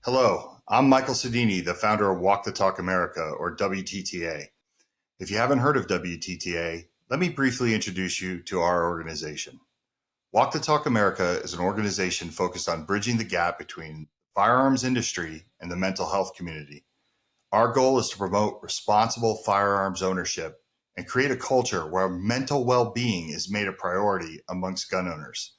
Hello, I'm Michael Sodini, the founder of Walk the Talk America, or WTTA. If you haven't heard of WTTA, let me briefly introduce you to our organization. Walk the Talk America is an organization focused on bridging the gap between the firearms industry and the mental health community. Our goal is to promote responsible firearms ownership and create a culture where mental well-being is made a priority amongst gun owners.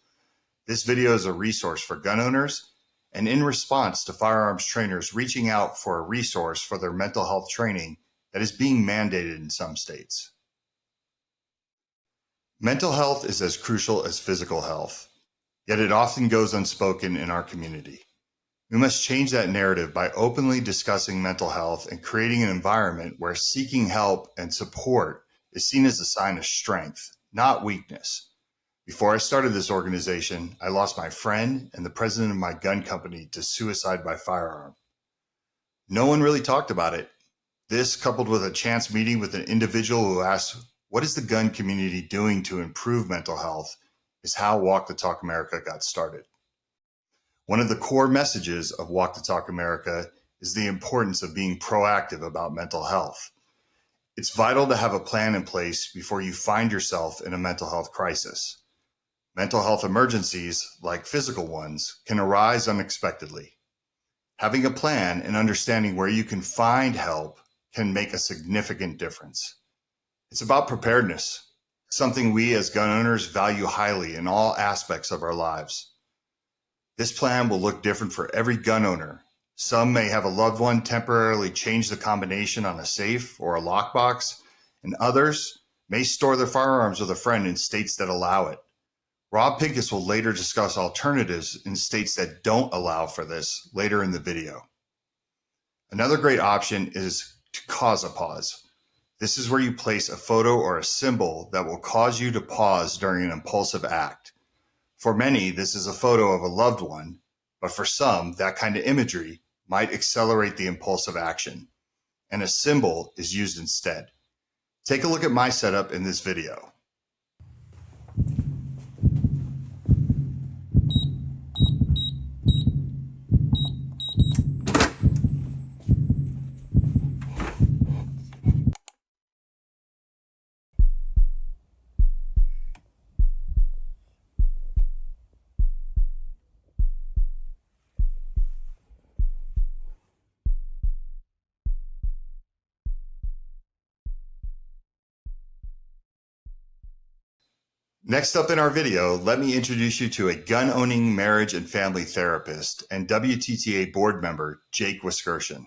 This video is a resource for gun owners and in response to firearms trainers reaching out for a resource for their mental health training that is being mandated in some states. Mental health is as crucial as physical health, yet it often goes unspoken in our community. We must change that narrative by openly discussing mental health and creating an environment where seeking help and support is seen as a sign of strength, not weakness. Before I started this organization, I lost my friend and the president of my gun company to suicide by firearm. No one really talked about it. This, coupled with a chance meeting with an individual who asked, "What is the gun community doing to improve mental health?" is how Walk the Talk America got started. One of the core messages of Walk the Talk America is the importance of being proactive about mental health. It's vital to have a plan in place before you find yourself in a mental health crisis. Mental health emergencies, like physical ones, can arise unexpectedly. Having a plan and understanding where you can find help can make a significant difference. It's about preparedness, something we as gun owners value highly in all aspects of our lives. This plan will look different for every gun owner. Some may have a loved one temporarily change the combination on a safe or a lockbox, and others may store their firearms with a friend in states that allow it. Rob Pincus will later discuss alternatives in states that don't allow for this later in the video. Another great option is to cause a pause. This is where you place a photo or a symbol that will cause you to pause during an impulsive act. For many, this is a photo of a loved one, but for some, that kind of imagery might accelerate the impulsive action, and a symbol is used instead. Take a look at my setup in this video. Next up in our video, let me introduce you to a gun-owning marriage and family therapist and WTTA board member, Jake Wiskerchen.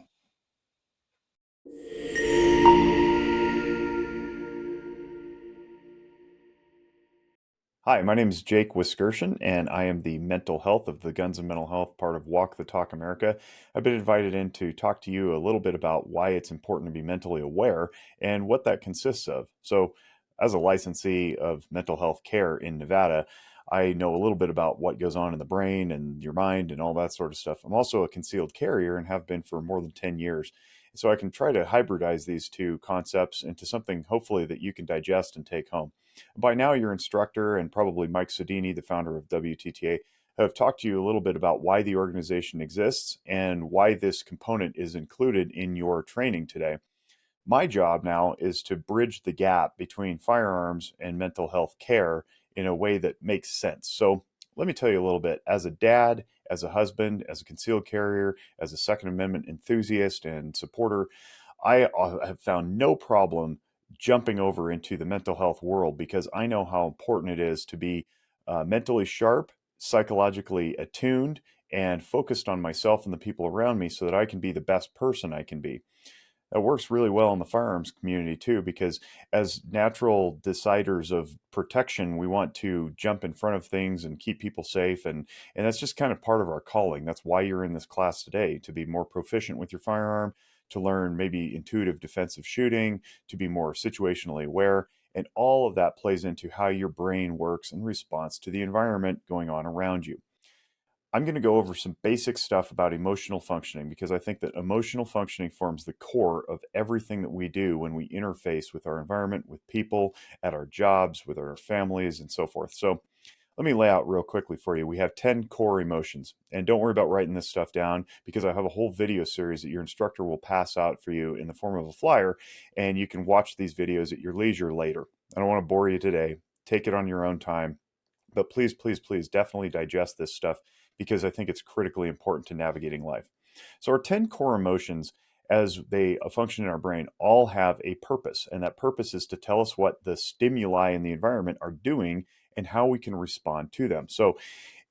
Hi, my name is Jake Wiskerchen, and I am the mental health of the Guns and Mental Health part of Walk the Talk America. I've been invited in to talk to you a little bit about why it's important to be mentally aware and what that consists of. So, as a licensee of mental health care in Nevada, I know a little bit about what goes on in the brain and your mind and all that sort of stuff. I'm also a concealed carrier and have been for more than 10 years. So I can try to hybridize these two concepts into something hopefully that you can digest and take home. By now, your instructor and probably Mike Sodini, the founder of WTTA, have talked to you a little bit about why the organization exists and why this component is included in your training today. My job now is to bridge the gap between firearms and mental health care in a way that makes sense. So let me tell you a little bit. As a dad, as a husband, as a concealed carrier, as a Second Amendment enthusiast and supporter, I have found no problem jumping over into the mental health world because I know how important it is to be mentally sharp, psychologically attuned, and focused on myself and the people around me so that I can be the best person I can be. That works really well in the firearms community too, because as natural deciders of protection, we want to jump in front of things and keep people safe. And that's just kind of part of our calling. That's why you're in this class today, to be more proficient with your firearm, to learn maybe intuitive defensive shooting, to be more situationally aware. And all of that plays into how your brain works in response to the environment going on around you. I'm going to go over some basic stuff about emotional functioning because I think that emotional functioning forms the core of everything that we do when we interface with our environment, with people, at our jobs, with our families, and so forth. So Let me lay out real quickly for you. We have 10 core emotions, and don't worry about writing this stuff down because I have a whole video series that your instructor will pass out for you in the form of a flyer, and you can watch these videos at your leisure later. I don't want to bore you today. Take it on your own time, but please, please, please definitely digest this stuff because I think it's critically important to navigating life. So, our 10 core emotions, as they function in our brain, all have a purpose, and that purpose is to tell us what the stimuli in the environment are doing and how we can respond to them. So,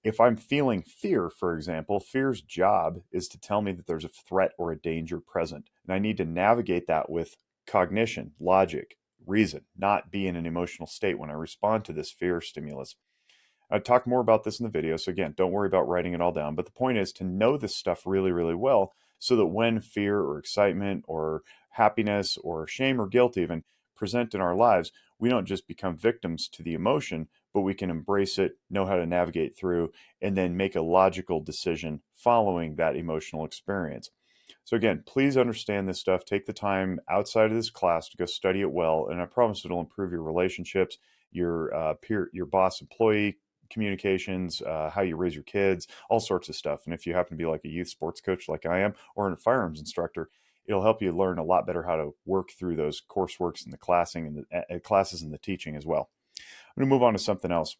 if I'm feeling fear, for example, fear's job is to tell me that there's a threat or a danger present. And I need to navigate that with cognition, logic, reason, not be in an emotional state when I respond to this fear stimulus. I talk more about this in the video. So again, don't worry about writing it all down. But the point is to know this stuff really, really well so that when fear or excitement or happiness or shame or guilt even present in our lives, we don't just become victims to the emotion, but we can embrace it, know how to navigate through, and then make a logical decision following that emotional experience. So again, please understand this stuff. Take the time outside of this class to go study it well, and I promise it'll improve your relationships, your your boss employee communications, how you raise your kids, all sorts of stuff. And if you happen to be like a youth sports coach like I am, or a firearms instructor, it'll help you learn a lot better how to work through those courseworks and the classing and the classes and the teaching as well. I'm going to move on to something else.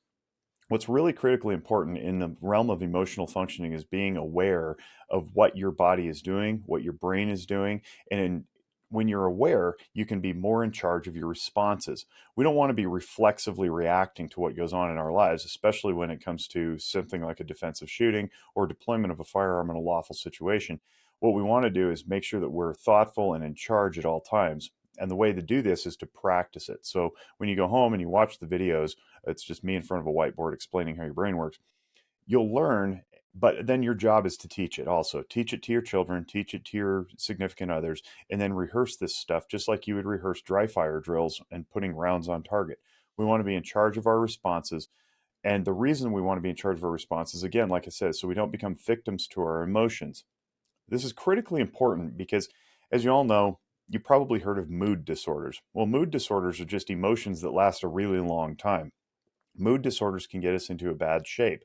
What's really critically important in the realm of emotional functioning is being aware of what your body is doing, what your brain is doing, and when you're aware, you can be more in charge of your responses. We don't want to be reflexively reacting to what goes on in our lives, especially when it comes to something like a defensive shooting or deployment of a firearm in a lawful situation. What we want to do is make sure that we're thoughtful and in charge at all times. And the way to do this is to practice it. So when you go home and you watch the videos, it's just me in front of a whiteboard explaining how your brain works. You'll learn, but then your job is to teach it also. Teach it to your children, teach it to your significant others, and then rehearse this stuff just like you would rehearse dry fire drills and putting rounds on target. We want to be in charge of our responses. And the reason we want to be in charge of our responses, again, like I said, so we don't become victims to our emotions. This is critically important because, as you all know, you probably heard of mood disorders. Well, mood disorders are just emotions that last a really long time. Mood disorders can get us into a bad shape.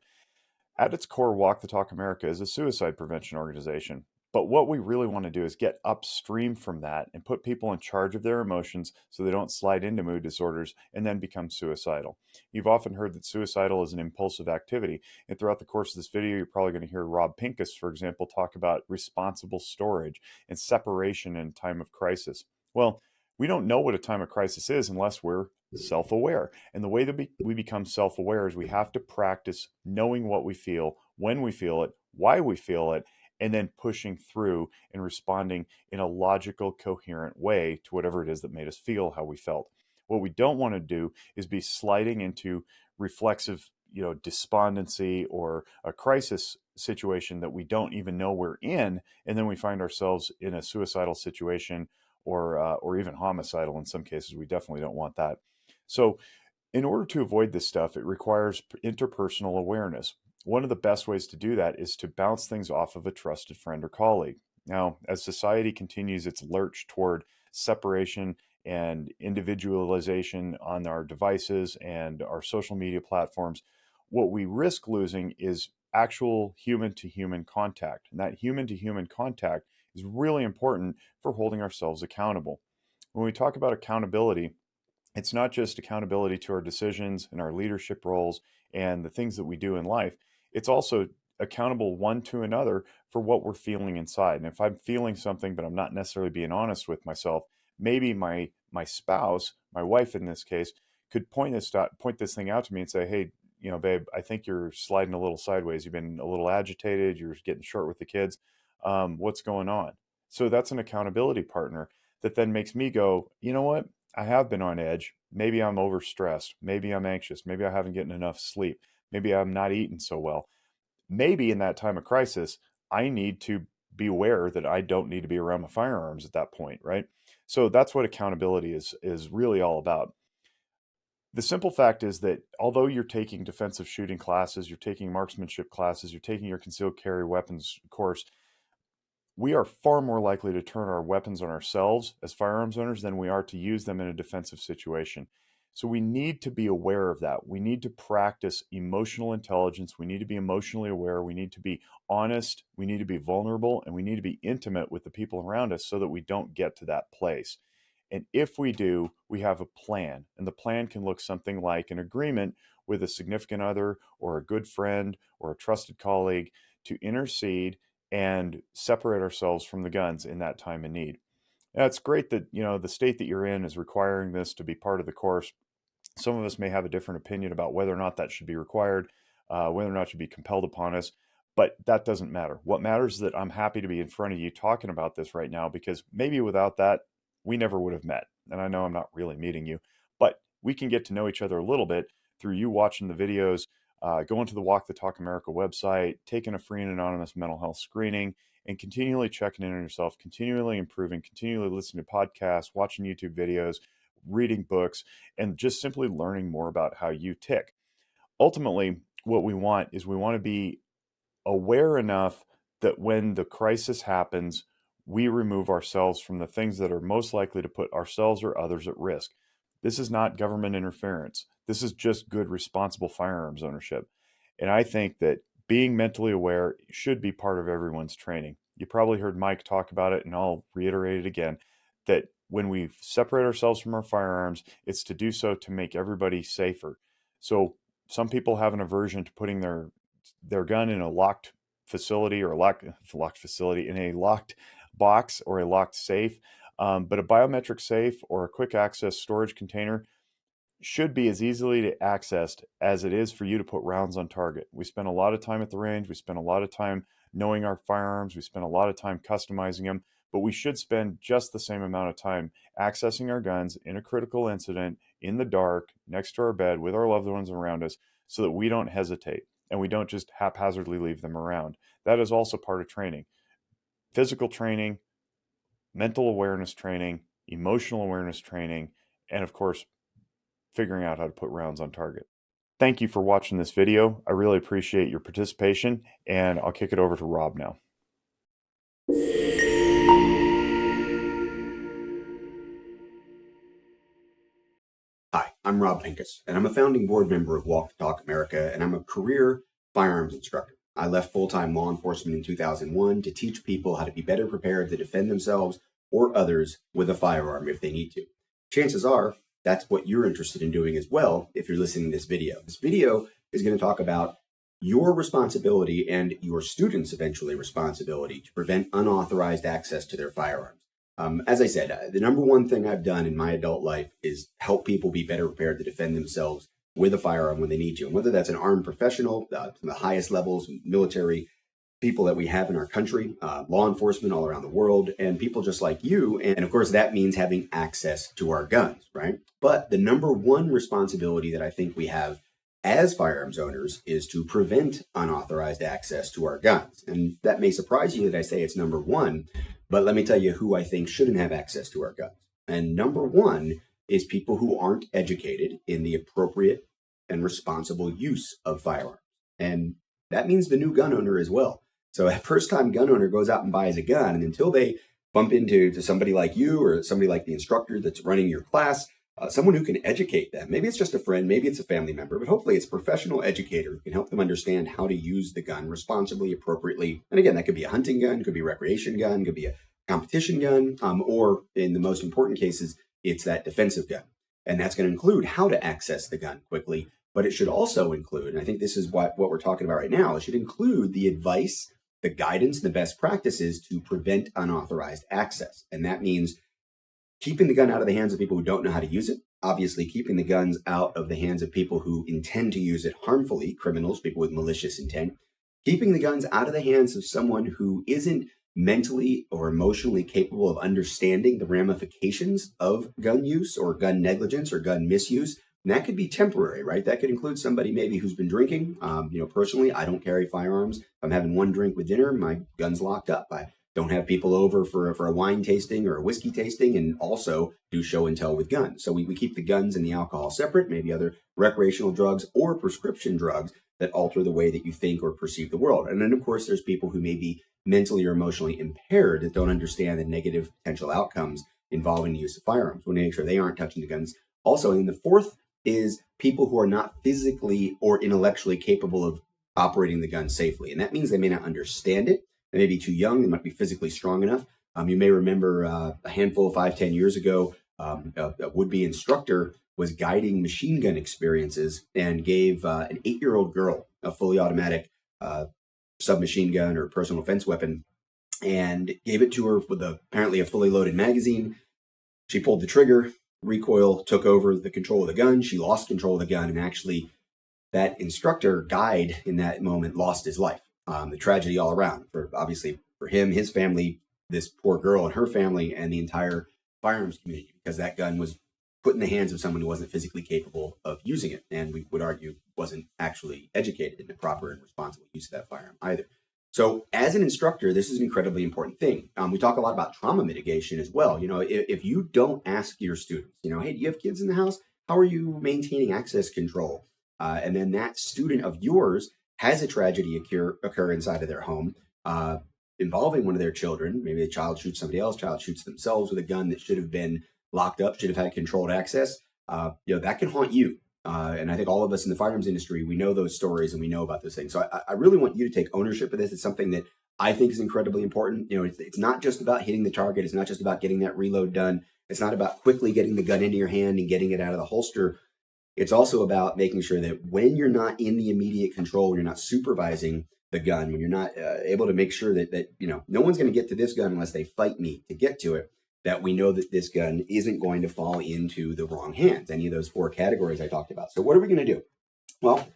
At its core, Walk the Talk America is a suicide prevention organization. But what we really want to do is get upstream from that and put people in charge of their emotions so they don't slide into mood disorders and then become suicidal. You've often heard that suicidal is an impulsive activity. And throughout the course of this video, you're probably going to hear Rob Pincus, for example, talk about responsible storage and separation in time of crisis. Well, we don't know what a time of crisis is unless we're self aware. And the way that we become self aware is we have to practice knowing what we feel, when we feel it, why we feel it, and then pushing through and responding in a logical, coherent way to whatever it is that made us feel how we felt. What we don't want to do is be sliding into reflexive, despondency or a crisis situation that we don't even know we're in, and then we find ourselves in a suicidal situation or even homicidal in some cases. We definitely don't want that. So, in order to avoid this stuff, it requires interpersonal awareness. One of the best ways to do that is to bounce things off of a trusted friend or colleague. Now, as society continues its lurch toward separation and individualization on our devices and our social media platforms, what we risk losing is actual human to human contact. And that human to human contact is really important for holding ourselves accountable. When we talk about accountability, it's not just accountability to our decisions and our leadership roles and the things that we do in life. It's also accountable one to another for what we're feeling inside. And if I'm feeling something, but I'm not necessarily being honest with myself, maybe my spouse, my wife in this case, could point this thing out to me and say, "Hey, babe, I think you're sliding a little sideways. You've been a little agitated. You're getting short with the kids. What's going on?" So that's an accountability partner that then makes me go, you know what? I have been on edge. Maybe I'm overstressed. Maybe I'm anxious. Maybe I haven't gotten enough sleep. Maybe I'm not eating so well. Maybe in that time of crisis, I need to be aware that I don't need to be around my firearms at that point, right? So that's what accountability is really all about. The simple fact is that although you're taking defensive shooting classes, you're taking marksmanship classes, you're taking your concealed carry weapons course, we are far more likely to turn our weapons on ourselves as firearms owners than we are to use them in a defensive situation. So we need to be aware of that. We need to practice emotional intelligence. We need to be emotionally aware. We need to be honest. We need to be vulnerable, and we need to be intimate with the people around us so that we don't get to that place. And if we do, we have a plan. And the plan can look something like an agreement with a significant other or a good friend or a trusted colleague to intercede and separate ourselves from the guns in that time of need. Now, it's great that, the state that you're in is requiring this to be part of the course. Some of us may have a different opinion about whether or not that should be required, whether or not it should be compelled upon us, but that doesn't matter. What matters is that I'm happy to be in front of you talking about this right now, because maybe without that, we never would have met. And I know I'm not really meeting you, but we can get to know each other a little bit through you watching the videos, going to the Walk the Talk America website, taking a free and anonymous mental health screening, and continually checking in on yourself, continually improving, continually listening to podcasts, watching YouTube videos, reading books, and just simply learning more about how you tick. Ultimately, what we want to be aware enough that when the crisis happens, we remove ourselves from the things that are most likely to put ourselves or others at risk. This is not government interference. This is just good, responsible firearms ownership. And I think that being mentally aware should be part of everyone's training. You probably heard Mike talk about it, and I'll reiterate it again, that when we separate ourselves from our firearms, it's to do so to make everybody safer. So some people have an aversion to putting their gun in a locked facility or a locked facility in a locked box or a locked safe. But a biometric safe or a quick access storage container should be as easily accessed as it is for you to put rounds on target. We spend a lot of time at the range. We spend a lot of time knowing our firearms. We spend a lot of time customizing them, but we should spend just the same amount of time accessing our guns in a critical incident, in the dark, next to our bed, with our loved ones around us, so that we don't hesitate and we don't just haphazardly leave them around. That is also part of training. Physical training, mental awareness training, emotional awareness training, and of course, figuring out how to put rounds on target. Thank you for watching this video. I really appreciate your participation, and I'll kick it over to Rob now. Hi, I'm Rob Pincus, and I'm a founding board member of Walk the Talk America, and I'm a career firearms instructor. I left full-time law enforcement in 2001 to teach people how to be better prepared to defend themselves or others with a firearm if they need to. Chances are that's what you're interested in doing as well if you're listening to this video. This video is going to talk about your responsibility and your students' eventually responsibility to prevent unauthorized access to their firearms. As I said, the number one thing I've done in my adult life is help people be better prepared to defend themselves with a firearm when they need to. And whether that's an armed professional, from the highest levels, military people that we have in our country, law enforcement all around the world, and people just like you. And of course, that means having access to our guns, right? But the number one responsibility that I think we have as firearms owners is to prevent unauthorized access to our guns. And that may surprise you that I say it's number one, but let me tell you who I think shouldn't have access to our guns. And number one is people who aren't educated in the appropriate and responsible use of firearms. And that means the new gun owner as well. So a first-time gun owner goes out and buys a gun, and until they bump into somebody like you or somebody like the instructor that's running your class, someone who can educate them. Maybe it's just a friend, maybe it's a family member, but hopefully it's a professional educator who can help them understand how to use the gun responsibly, appropriately. And again, that could be a hunting gun, could be a recreation gun, could be a competition gun, or in the most important cases, it's that defensive gun. And that's going to include how to access the gun quickly, but it should also include, and I think this is what we're talking about right now, it should include the advice, the guidance, the best practices to prevent unauthorized access. And that means keeping the gun out of the hands of people who don't know how to use it, obviously keeping the guns out of the hands of people who intend to use it harmfully, criminals, people with malicious intent, keeping the guns out of the hands of someone who isn't mentally or emotionally capable of understanding the ramifications of gun use or gun negligence or gun misuse. And that could be temporary, right? That could include somebody maybe who's been drinking. Personally, I don't carry firearms. If I'm having one drink with dinner, my gun's locked up. I don't have people over for a wine tasting or a whiskey tasting, and also do show and tell with guns. So we keep the guns and the alcohol separate, maybe other recreational drugs or prescription drugs that alter the way that you think or perceive the world. And then, of course, there's people who may be mentally or emotionally impaired that don't understand the negative potential outcomes involving the use of firearms. We make sure they aren't touching the guns. Also, in the fourth is people who are not physically or intellectually capable of operating the gun safely. And that means they may not understand it. They may be too young. They might be physically strong enough. You may remember a handful of 5-10 years ago, a would-be instructor was guiding machine gun experiences and gave an 8-year-old girl a fully automatic submachine gun or personal defense weapon, and gave it to her with apparently a fully loaded magazine. She pulled the trigger, recoil took over the control of the gun. She lost control of the gun, and actually that instructor guide in that moment lost his life. The tragedy all around obviously for him, his family, this poor girl and her family, and the entire firearms community, because that gun was put in the hands of someone who wasn't physically capable of using it, and we would argue wasn't actually educated in the proper and responsible use of that firearm either. So as an instructor, this is an incredibly important thing. We talk a lot about trauma mitigation as well. If you don't ask your students, hey, do you have kids in the house? How are you maintaining access control? And then that student of yours has a tragedy occur inside of their home involving one of their children. Maybe a child shoots somebody else, child shoots themselves with a gun that should have been locked up, should have had controlled access. That can haunt you. And I think all of us in the firearms industry, we know those stories and we know about those things. So I really want you to take ownership of this. It's something that I think is incredibly important. It's not just about hitting the target. It's not just about getting that reload done. It's not about quickly getting the gun into your hand and getting it out of the holster. It's also about making sure that when you're not in the immediate control, when you're not supervising the gun, when you're not able to make sure that no one's going to get to this gun unless they fight me to get to it, that we know that this gun isn't going to fall into the wrong hands, any of those 4 categories I talked about. So what are we going to do? Well,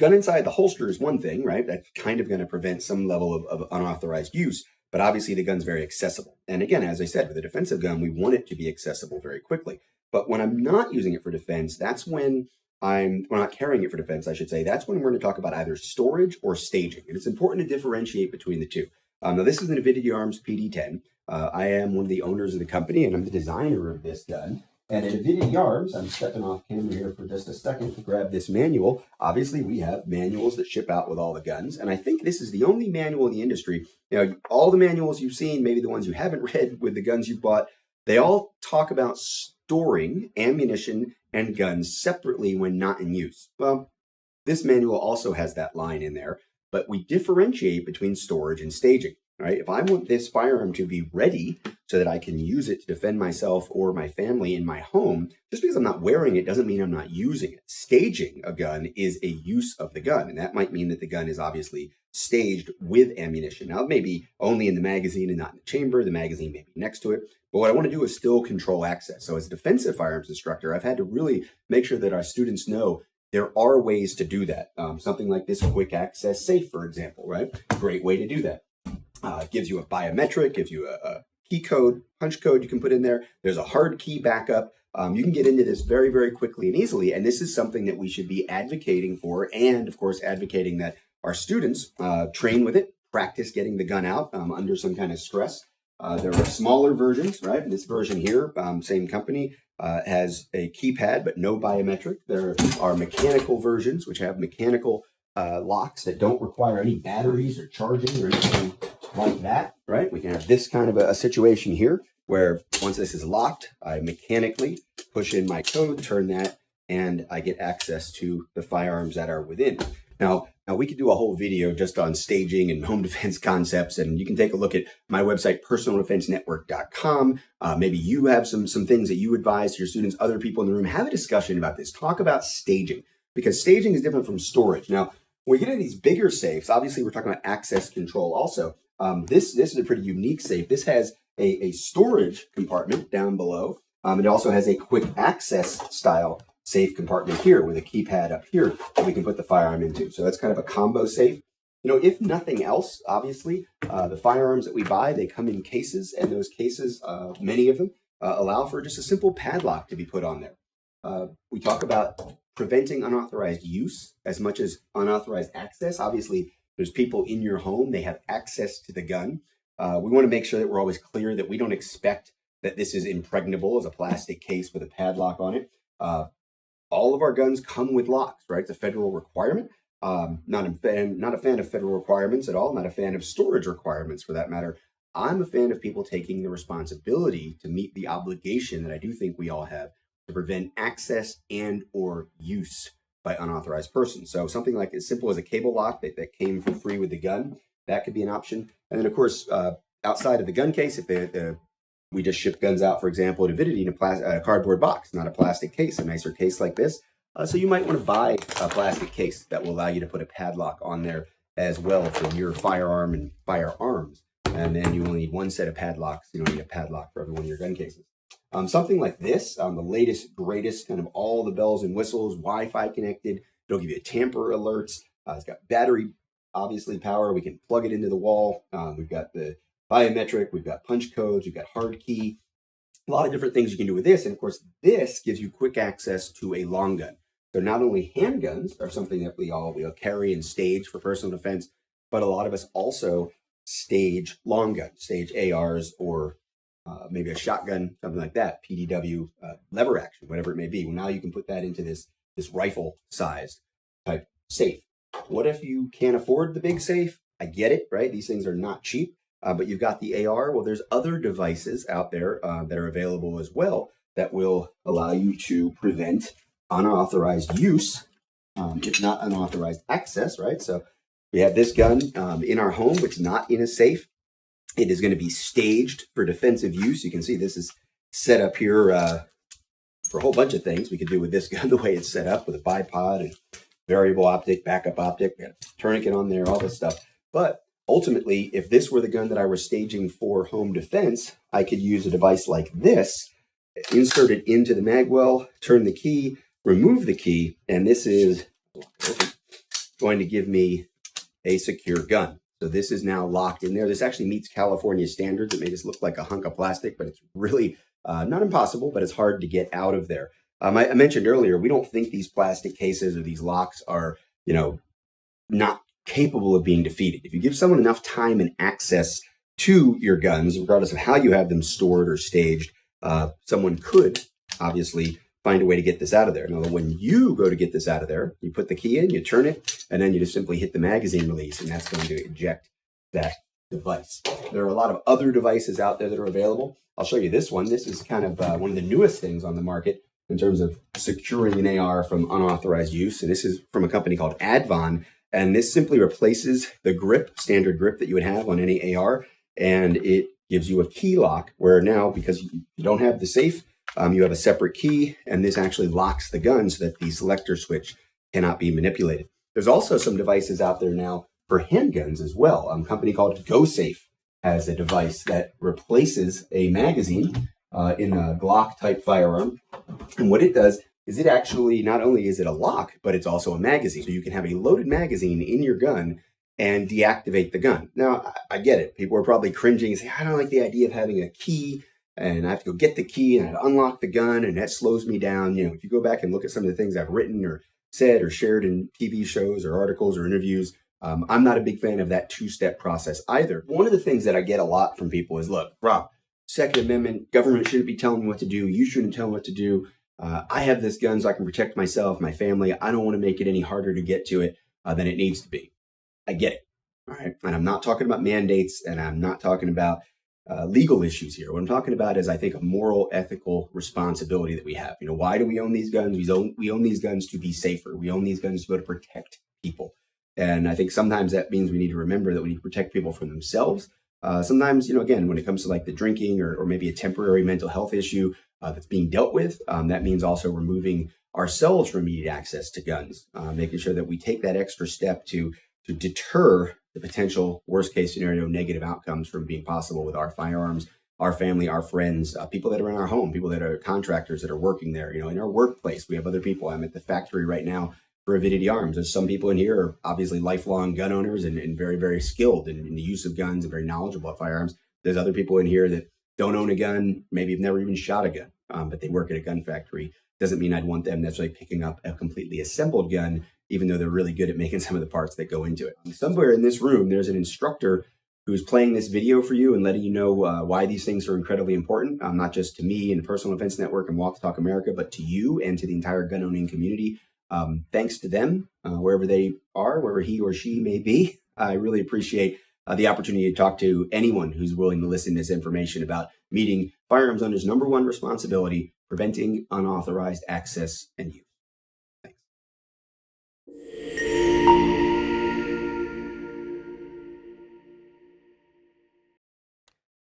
gun inside the holster is one thing, right? That's kind of going to prevent some level of unauthorized use, but obviously the gun's very accessible. And again, as I said, with a defensive gun, we want it to be accessible very quickly. But when I'm not using it for defense, that's when we're not carrying it for defense, I should say. That's when we're going to talk about either storage or staging. And it's important to differentiate between the two. Now, this is an Firearms PD-10. I am one of the owners of the company, and I'm the designer of this gun. And at Firearms, I'm stepping off camera here for just a second to grab this manual. Obviously, we have manuals that ship out with all the guns. And I think this is the only manual in the industry. All the manuals you've seen, maybe the ones you haven't read with the guns you bought, they all talk about storing ammunition and guns separately when not in use. Well, this manual also has that line in there, but we differentiate between storage and staging. Right? If I want this firearm to be ready so that I can use it to defend myself or my family in my home, just because I'm not wearing it doesn't mean I'm not using it. Staging a gun is a use of the gun, and that might mean that the gun is obviously staged with ammunition. Now, it may be only in the magazine and not in the chamber. The magazine may be next to it. But what I want to do is still control access. So as a defensive firearms instructor, I've had to really make sure that our students know there are ways to do that. Something like this quick access safe, for example, right? Great way to do that. Gives you a biometric, gives you a key code, punch code you can put in there. There's a hard key backup. You can get into this very, very quickly and easily. And this is something that we should be advocating for. And of course, advocating that our students train with it, practice getting the gun out under some kind of stress. There are smaller versions, right? This version here, same company, has a keypad, but no biometric. There are mechanical versions, which have mechanical locks that don't require any batteries or charging or anything like that, right? We can have this kind of a situation here where once this is locked, I mechanically push in my code, turn that, and I get access to the firearms that are within. Now we could do a whole video just on staging and home defense concepts, and you can take a look at my website, personaldefensenetwork.com. Maybe you have some things that you advise to your students, other people in the room. Have a discussion about this. Talk about staging, because staging is different from storage. Now, when we get into these bigger safes, obviously we're talking about access control also. This is a pretty unique safe. This has a storage compartment down below. It also has a quick access style safe compartment here with a keypad up here that we can put the firearm into. So that's kind of a combo safe. If nothing else, obviously, the firearms that we buy, they come in cases, and those cases, many of them, allow for just a simple padlock to be put on there. We talk about preventing unauthorized use as much as unauthorized access. Obviously, there's people in your home, they have access to the gun. We want to make sure that we're always clear that we don't expect that this is impregnable as a plastic case with a padlock on it. All of our guns come with locks, right? It's a federal requirement. Not a fan of federal requirements at all. Not a fan of storage requirements for that matter. I'm a fan of people taking the responsibility to meet the obligation that I do think we all have to prevent access and or use by unauthorized persons. So something like as simple as a cable lock that came for free with the gun, that could be an option. And then of course, outside of the gun case, if we just ship guns out, for example, at Avidity in a cardboard box, not a plastic case, a nicer case like this. So you might want to buy a plastic case that will allow you to put a padlock on there as well for your firearm and firearms. And then you only need one set of padlocks. You don't need a padlock for every one of your gun cases. Something like this, the latest, greatest, kind of all the bells and whistles, Wi-Fi connected. It'll give you tamper alerts. It's got battery, obviously, power. We can plug it into the wall. We've got the biometric. We've got punch codes. We've got hard key. A lot of different things you can do with this. And of course, this gives you quick access to a long gun. So not only handguns are something that we all carry and stage for personal defense, but a lot of us also stage long guns, stage ARs or maybe a shotgun, something like that, PDW, lever action, whatever it may be. Well, now you can put that into this rifle-sized type safe. What if you can't afford the big safe? I get it, right? These things are not cheap, but you've got the AR. Well, there's other devices out there that are available as well that will allow you to prevent unauthorized use, if not unauthorized access, right? So we have this gun in our home. It's not in a safe. It is going to be staged for defensive use. You can see this is set up here for a whole bunch of things we could do with this gun, the way it's set up with a bipod and variable optic, backup optic, we got a tourniquet on there, all this stuff. But ultimately, if this were the gun that I was staging for home defense, I could use a device like this, insert it into the magwell, turn the key, remove the key, and this is going to give me a secure gun. So this is now locked in there. This actually meets California standards. It may just look like a hunk of plastic, but it's really not impossible, but it's hard to get out of there. I mentioned earlier, we don't think these plastic cases or these locks are, not capable of being defeated. If you give someone enough time and access to your guns, regardless of how you have them stored or staged, someone could obviously find a way to get this out of there. Now, when you go to get this out of there, you put the key in, you turn it, and then you just simply hit the magazine release, and that's going to eject that device. There are a lot of other devices out there that are available. I'll show you this one. This is kind of one of the newest things on the market in terms of securing an AR from unauthorized use. And this is from a company called Advon. And this simply replaces the grip, standard grip that you would have on any AR. And it gives you a key lock where now, because you don't have the safe, you have a separate key, and this actually locks the gun so that the selector switch cannot be manipulated. There's also some devices out there now for handguns as well. A company called GoSafe has a device that replaces a magazine in a Glock type firearm. And what it does is it actually, not only is it a lock, but it's also a magazine. So you can have a loaded magazine in your gun and deactivate the gun. Now, I get it. People are probably cringing and say, I don't like the idea of having a key and I have to go get the key and I have to unlock the gun and that slows me down. If you go back and look at some of the things I've written or said or shared in TV shows or articles or interviews, I'm not a big fan of that two-step process either. One of the things that I get a lot from people is, look, Rob, Second Amendment, government shouldn't be telling me what to do. You shouldn't tell me what to do. I have this gun so I can protect myself, my family. I don't want to make it any harder to get to it than it needs to be. I get it. All right. And I'm not talking about mandates and I'm not talking about legal issues here. What I'm talking about is, I think, a moral, ethical responsibility that we have. Why do we own these guns? We own these guns to be safer. We own these guns to be able to protect people. And I think sometimes that means we need to remember that we need to protect people from themselves. Sometimes, again, when it comes to like the drinking or maybe a temporary mental health issue that's being dealt with, that means also removing ourselves from immediate access to guns, making sure that we take that extra step to deter the potential worst case scenario negative outcomes from being possible with our firearms, our family, our friends, people that are in our home, people that are contractors that are working there. In our workplace, we have other people. I'm at the factory right now for Avidity Arms. There's some people in here are obviously lifelong gun owners and very, very skilled in the use of guns and very knowledgeable about firearms. There's other people in here that don't own a gun, maybe have never even shot a gun, but they work at a gun factory. Doesn't mean I'd want them necessarily picking up a completely assembled gun, even though they're really good at making some of the parts that go into it. Somewhere in this room, there's an instructor who's playing this video for you and letting you know why these things are incredibly important, not just to me and Personal Defense Network and Walk the Talk America, but to you and to the entire gun owning community. Thanks to them, wherever they are, wherever he or she may be. I really appreciate the opportunity to talk to anyone who's willing to listen to this information about meeting firearms owners' number one responsibility, preventing unauthorized access and use. Thanks.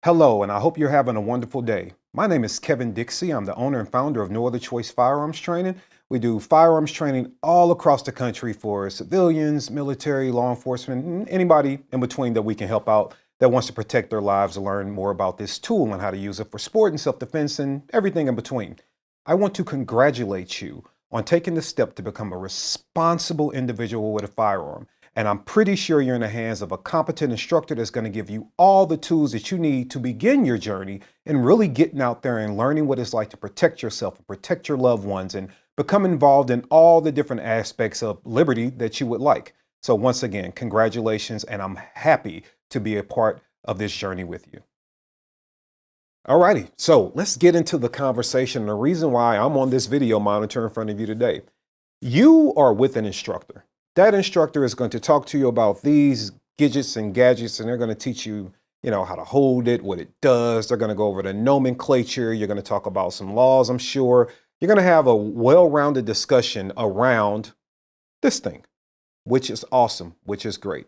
Hello, and I hope you're having a wonderful day. My name is Kevin Dixie. I'm the owner and founder of No Other Choice Firearms Training. We do firearms training all across the country for civilians, military, law enforcement, and anybody in between that we can help out that wants to protect their lives and learn more about this tool and how to use it for sport and self-defense and everything in between. I want to congratulate you on taking the step to become a responsible individual with a firearm. And I'm pretty sure you're in the hands of a competent instructor that's going to give you all the tools that you need to begin your journey and really getting out there and learning what it's like to protect yourself and protect your loved ones and become involved in all the different aspects of liberty that you would like. So once again, congratulations, and I'm happy to be a part of this journey with you. Alrighty, so let's get into the conversation. The reason why I'm on this video monitor in front of you today, you are with an instructor. That instructor is going to talk to you about these gadgets, and they're going to teach you, how to hold it, what it does. They're going to go over the nomenclature. You're going to talk about some laws, I'm sure. You're going to have a well-rounded discussion around this thing, which is awesome, which is great.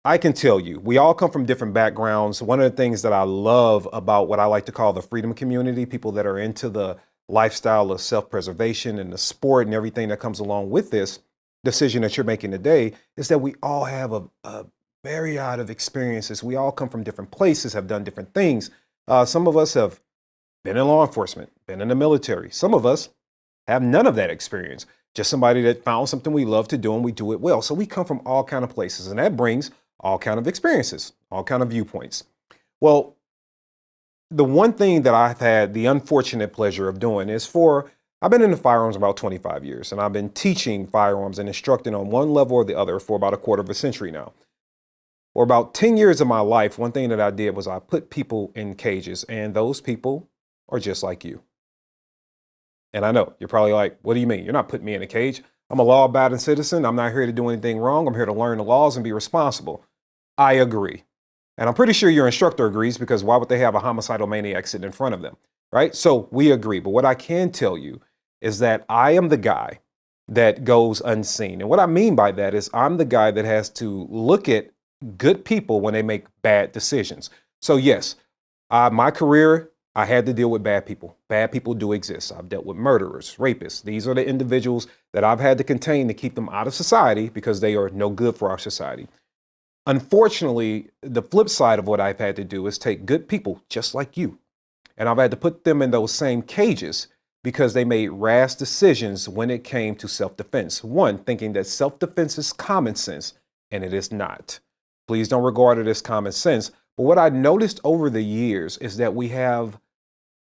I can tell you, we all come from different backgrounds. One of the things that I love about what I like to call the freedom community, people that are into the lifestyle of self-preservation and the sport and everything that comes along with this decision that you're making today, is that we all have a myriad of experiences. We all come from different places, have done different things. Some of us have been in law enforcement, been in the military. Some of us have none of that experience. Just somebody that found something we love to do and we do it well. So we come from all kind of places, and that brings all kind of experiences, all kind of viewpoints. Well, the one thing that I've had the unfortunate pleasure of doing is I've been into firearms about 25 years, and I've been teaching firearms and instructing on one level or the other for about a quarter of a century now. For about 10 years of my life, one thing that I did was I put people in cages, and those people are just like you. And I know you're probably like, what do you mean? You're not putting me in a cage. I'm a law-abiding citizen. I'm not here to do anything wrong. I'm here to learn the laws and be responsible. I agree. And I'm pretty sure your instructor agrees, because why would they have a homicidal maniac sitting in front of them, right? So we agree. But what I can tell you is that I am the guy that goes unseen. And what I mean by that is I'm the guy that has to look at good people when they make bad decisions. So yes, my career, I had to deal with bad people. Bad people do exist. I've dealt with murderers, rapists. These are the individuals that I've had to contain to keep them out of society because they are no good for our society. Unfortunately, the flip side of what I've had to do is take good people just like you, and I've had to put them in those same cages because they made rash decisions when it came to self-defense. One, thinking that self-defense is common sense, and it is not. Please don't regard it as common sense. But what I noticed over the years is that we have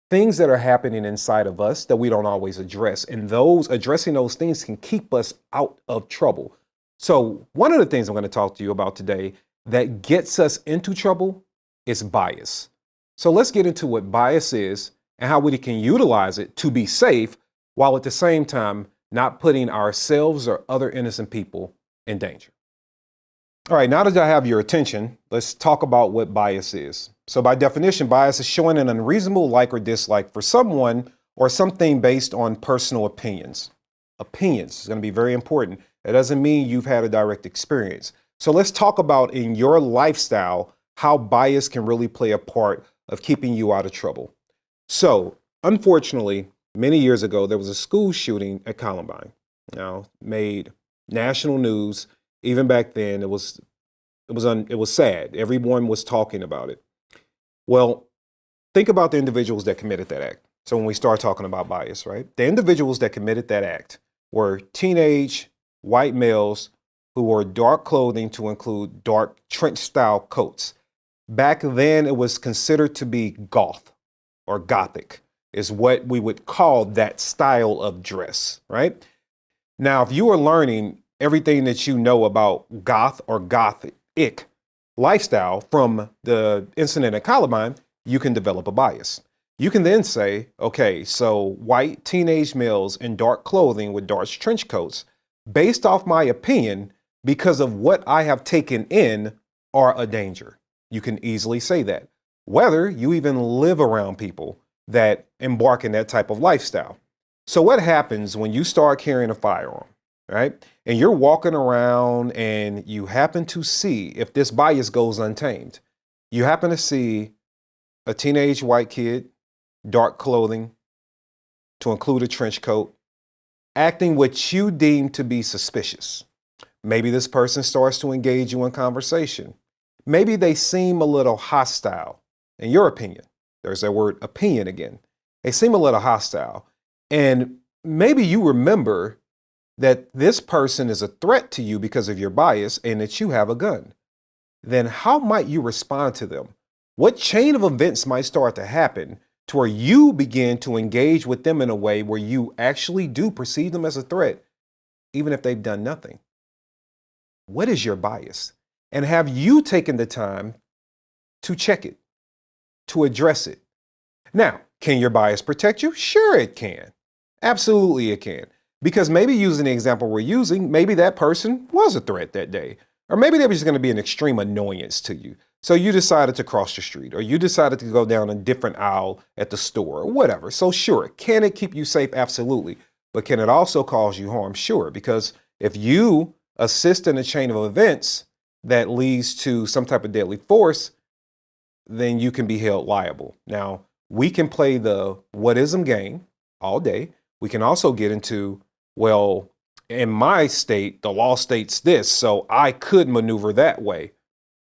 things that are happening inside of us that we don't always address, and addressing those things can keep us out of trouble. So one of the things I'm going to talk to you about today that gets us into trouble is bias. So let's get into what bias is and how we can utilize it to be safe, while at the same time not putting ourselves or other innocent people in danger. All right, now that I have your attention, let's talk about what bias is. So by definition, bias is showing an unreasonable like or dislike for someone or something based on personal opinions. Opinions is going to be very important. That doesn't mean you've had a direct experience. So let's talk about in your lifestyle how bias can really play a part of keeping you out of trouble. So unfortunately, many years ago, there was a school shooting at Columbine. Now, made national news. Even back then, it was sad. Everyone was talking about it. Well, think about the individuals that committed that act. So when we start talking about bias, right? The individuals that committed that act were teenage white males who wore dark clothing to include dark trench style coats. Back then, it was considered to be goth or gothic is what we would call that style of dress, right? Now, if you are learning everything that you know about goth or gothic lifestyle from the incident at Columbine, you can develop a bias. You can then say, okay, so white teenage males in dark clothing with dark trench coats, based off my opinion, because of what I have taken in, are a danger. You can easily say that. Whether you even live around people that embark in that type of lifestyle. So what happens when you start carrying a firearm, right? And you're walking around and you happen to see, if this bias goes untamed, you happen to see a teenage white kid, dark clothing, to include a trench coat, acting what you deem to be suspicious. Maybe this person starts to engage you in conversation. Maybe they seem a little hostile, in your opinion. There's that word opinion again. They seem a little hostile. And maybe you remember that this person is a threat to you because of your bias and that you have a gun. Then how might you respond to them? What chain of events might start to happen to where you begin to engage with them in a way where you actually do perceive them as a threat, even if they've done nothing? What is your bias? And have you taken the time to check it, to address it? Now, can your bias protect you? Sure, it can. Absolutely, it can. Because maybe using the example we're using, maybe that person was a threat that day. Or maybe they were just going to be an extreme annoyance to you. So you decided to cross the street, or you decided to go down a different aisle at the store, or whatever. So sure, can it keep you safe? Absolutely. But can it also cause you harm? Sure. Because if you assist in a chain of events that leads to some type of deadly force, then you can be held liable. Now, we can play the what-ism game all day. We can also get into, well, in my state, the law states this, so I could maneuver that way.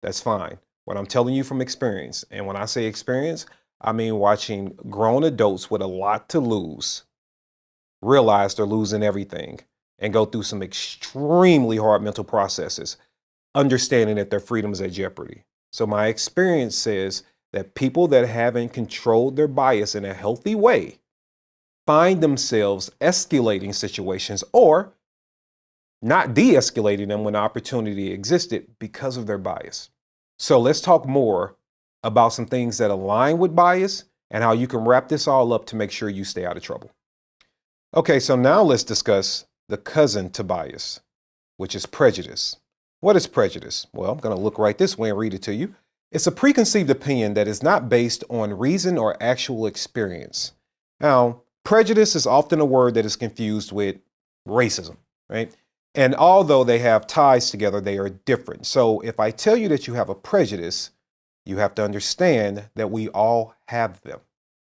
That's fine. What I'm telling you from experience, and when I say experience, I mean watching grown adults with a lot to lose realize they're losing everything and go through some extremely hard mental processes, understanding that their freedom is at jeopardy. So my experience says that people that haven't controlled their bias in a healthy way find themselves escalating situations or not de-escalating them when the opportunity existed because of their bias. So let's talk more about some things that align with bias and how you can wrap this all up to make sure you stay out of trouble. Okay, so now let's discuss the cousin to bias, which is prejudice. What is prejudice? Well, I'm going to look right this way and read it to you. It's a preconceived opinion that is not based on reason or actual experience. Now, prejudice is often a word that is confused with racism, right? And although they have ties together, they are different. So if I tell you that you have a prejudice, you have to understand that we all have them.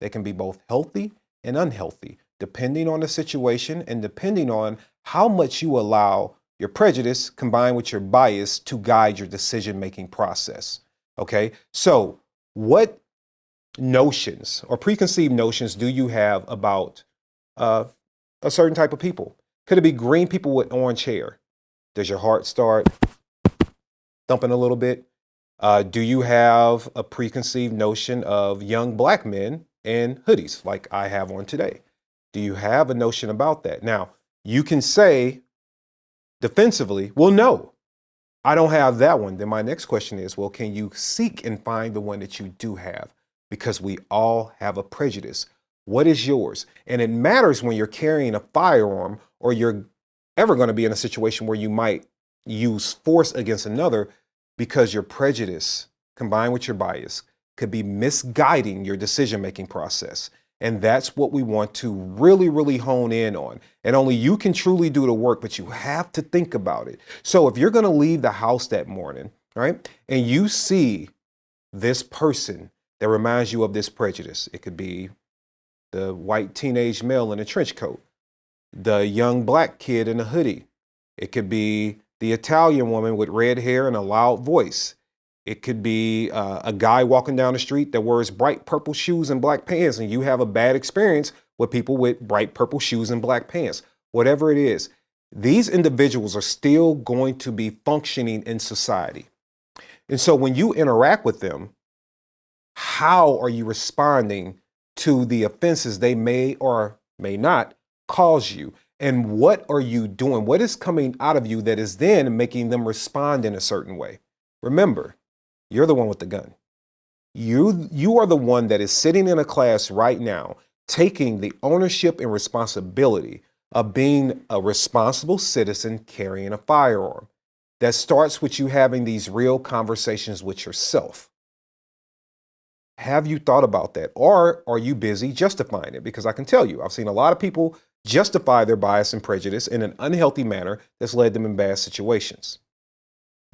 They can be both healthy and unhealthy, depending on the situation and depending on how much you allow your prejudice combined with your bias to guide your decision-making process. Okay, so what notions or preconceived notions do you have about a certain type of people? Could it be green people with orange hair? Does your heart start thumping a little bit? Do you have a preconceived notion of young black men in hoodies like I have on today? Do you have a notion about that? Now, you can say defensively, well, no, I don't have that one. Then my next question is, well, can you seek and find the one that you do have? Because we all have a prejudice. What is yours? And it matters when you're carrying a firearm or you're ever going to be in a situation where you might use force against another, because your prejudice combined with your bias could be misguiding your decision-making process. And that's what we want to really, really hone in on. And only you can truly do the work, but you have to think about it. So if you're going to leave the house that morning, right, and you see this person that reminds you of this prejudice, it could be the white teenage male in a trench coat, the young black kid in a hoodie. It could be the Italian woman with red hair and a loud voice. It could be a guy walking down the street that wears bright purple shoes and black pants, and you have a bad experience with people with bright purple shoes and black pants. Whatever it is, these individuals are still going to be functioning in society. And so when you interact with them, how are you responding to the offenses they may or may not cause you? And what are you doing? What is coming out of you that is then making them respond in a certain way? Remember, you're the one with the gun. You are the one that is sitting in a class right now, taking the ownership and responsibility of being a responsible citizen carrying a firearm. That starts with you having these real conversations with yourself. Have you thought about that? Or are you busy justifying it? Because I can tell you, I've seen a lot of people justify their bias and prejudice in an unhealthy manner that's led them in bad situations.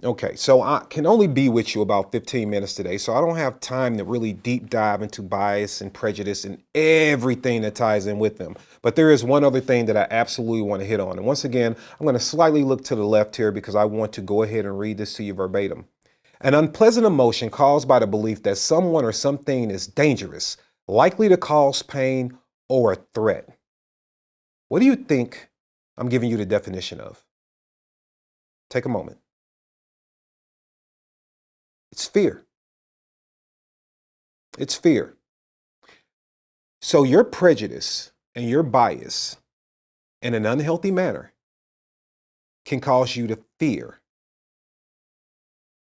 Okay, so I can only be with you about 15 minutes today, so I don't have time to really deep dive into bias and prejudice and everything that ties in with them. But there is one other thing that I absolutely want to hit on. And once again, I'm going to slightly look to the left here because I want to go ahead and read this to you verbatim. An unpleasant emotion caused by the belief that someone or something is dangerous, likely to cause pain or a threat. What do you think I'm giving you the definition of? Take a moment. It's fear. It's fear. So your prejudice and your bias in an unhealthy manner can cause you to fear.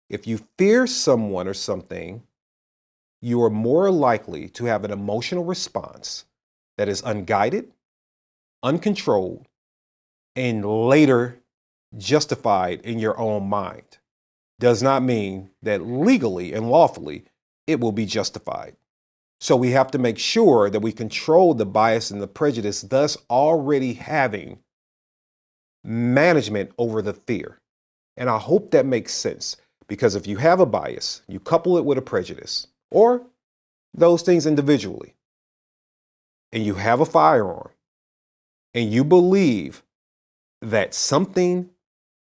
If you fear someone or something, you are more likely to have an emotional response that is unguided, uncontrolled, and later justified in your own mind. Does not mean that legally and lawfully it will be justified. So we have to make sure that we control the bias and the prejudice, thus already having management over the fear. And I hope that makes sense, because if you have a bias, you couple it with a prejudice, or those things individually, and you have a firearm, and you believe that something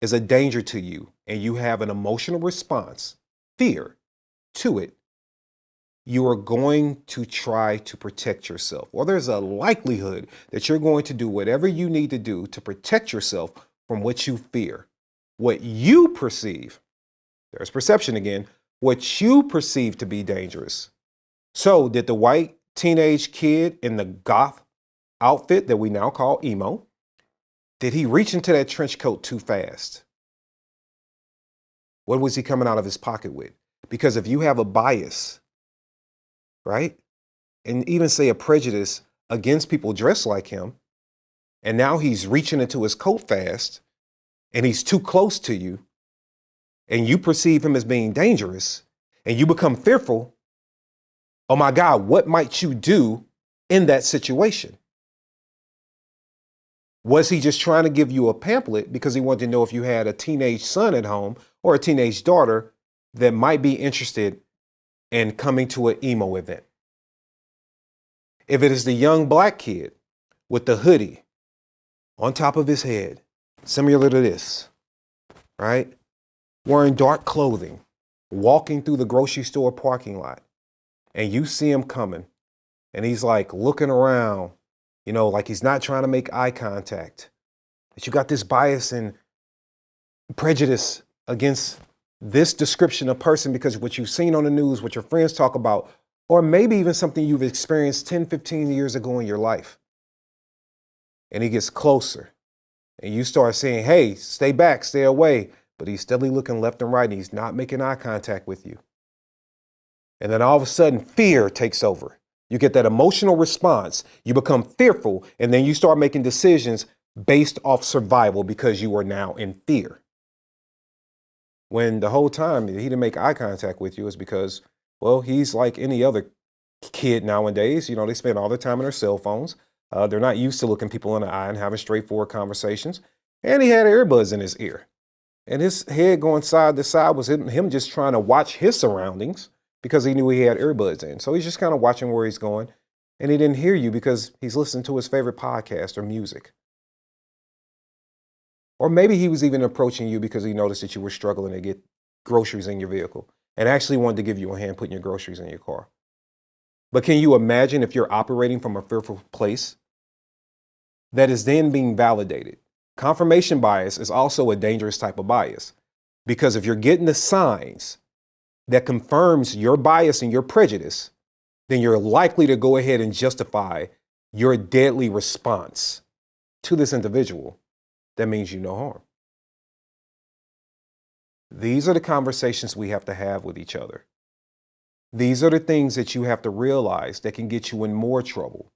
is a danger to you, and you have an emotional response, fear, to it, you are going to try to protect yourself. Or there's a likelihood that you're going to do whatever you need to do to protect yourself from what you fear, what you perceive. There's perception again, what you perceive to be dangerous. So did the white teenage kid in the goth outfit that we now call emo, did he reach into that trench coat too fast? What was he coming out of his pocket with? Because if you have a bias, right, and even say a prejudice against people dressed like him, and now he's reaching into his coat fast, and he's too close to you, and you perceive him as being dangerous, and you become fearful, oh my God, what might you do in that situation? Was he just trying to give you a pamphlet because he wanted to know if you had a teenage son at home or a teenage daughter that might be interested in coming to an emo event? If it is the young black kid with the hoodie on top of his head, similar to this, right? Wearing dark clothing, walking through the grocery store parking lot, and you see him coming, and he's like looking around, you know, like he's not trying to make eye contact. But you got this bias and prejudice against this description of person because what you've seen on the news, what your friends talk about, or maybe even something you've experienced 10, 15 years ago in your life. And he gets closer, and you start saying, hey, stay back, stay away. But he's steadily looking left and right, and he's not making eye contact with you. And then all of a sudden, fear takes over. You get that emotional response. You become fearful, and then you start making decisions based off survival because you are now in fear. When the whole time he didn't make eye contact with you is because, well, he's like any other kid nowadays. You know, they spend all their time on their cell phones. They're not used to looking people in the eye and having straightforward conversations. And he had earbuds in his ear. And his head going side to side was him just trying to watch his surroundings because he knew he had earbuds in. So he's just kind of watching where he's going. And he didn't hear you because he's listening to his favorite podcast or music. Or maybe he was even approaching you because he noticed that you were struggling to get groceries in your vehicle and actually wanted to give you a hand putting your groceries in your car. But can you imagine if you're operating from a fearful place that is then being validated? Confirmation bias is also a dangerous type of bias because if you're getting the signs that confirms your bias and your prejudice, then you're likely to go ahead and justify your deadly response to this individual that means you no harm. These are the conversations we have to have with each other. These are the things that you have to realize that can get you in more trouble.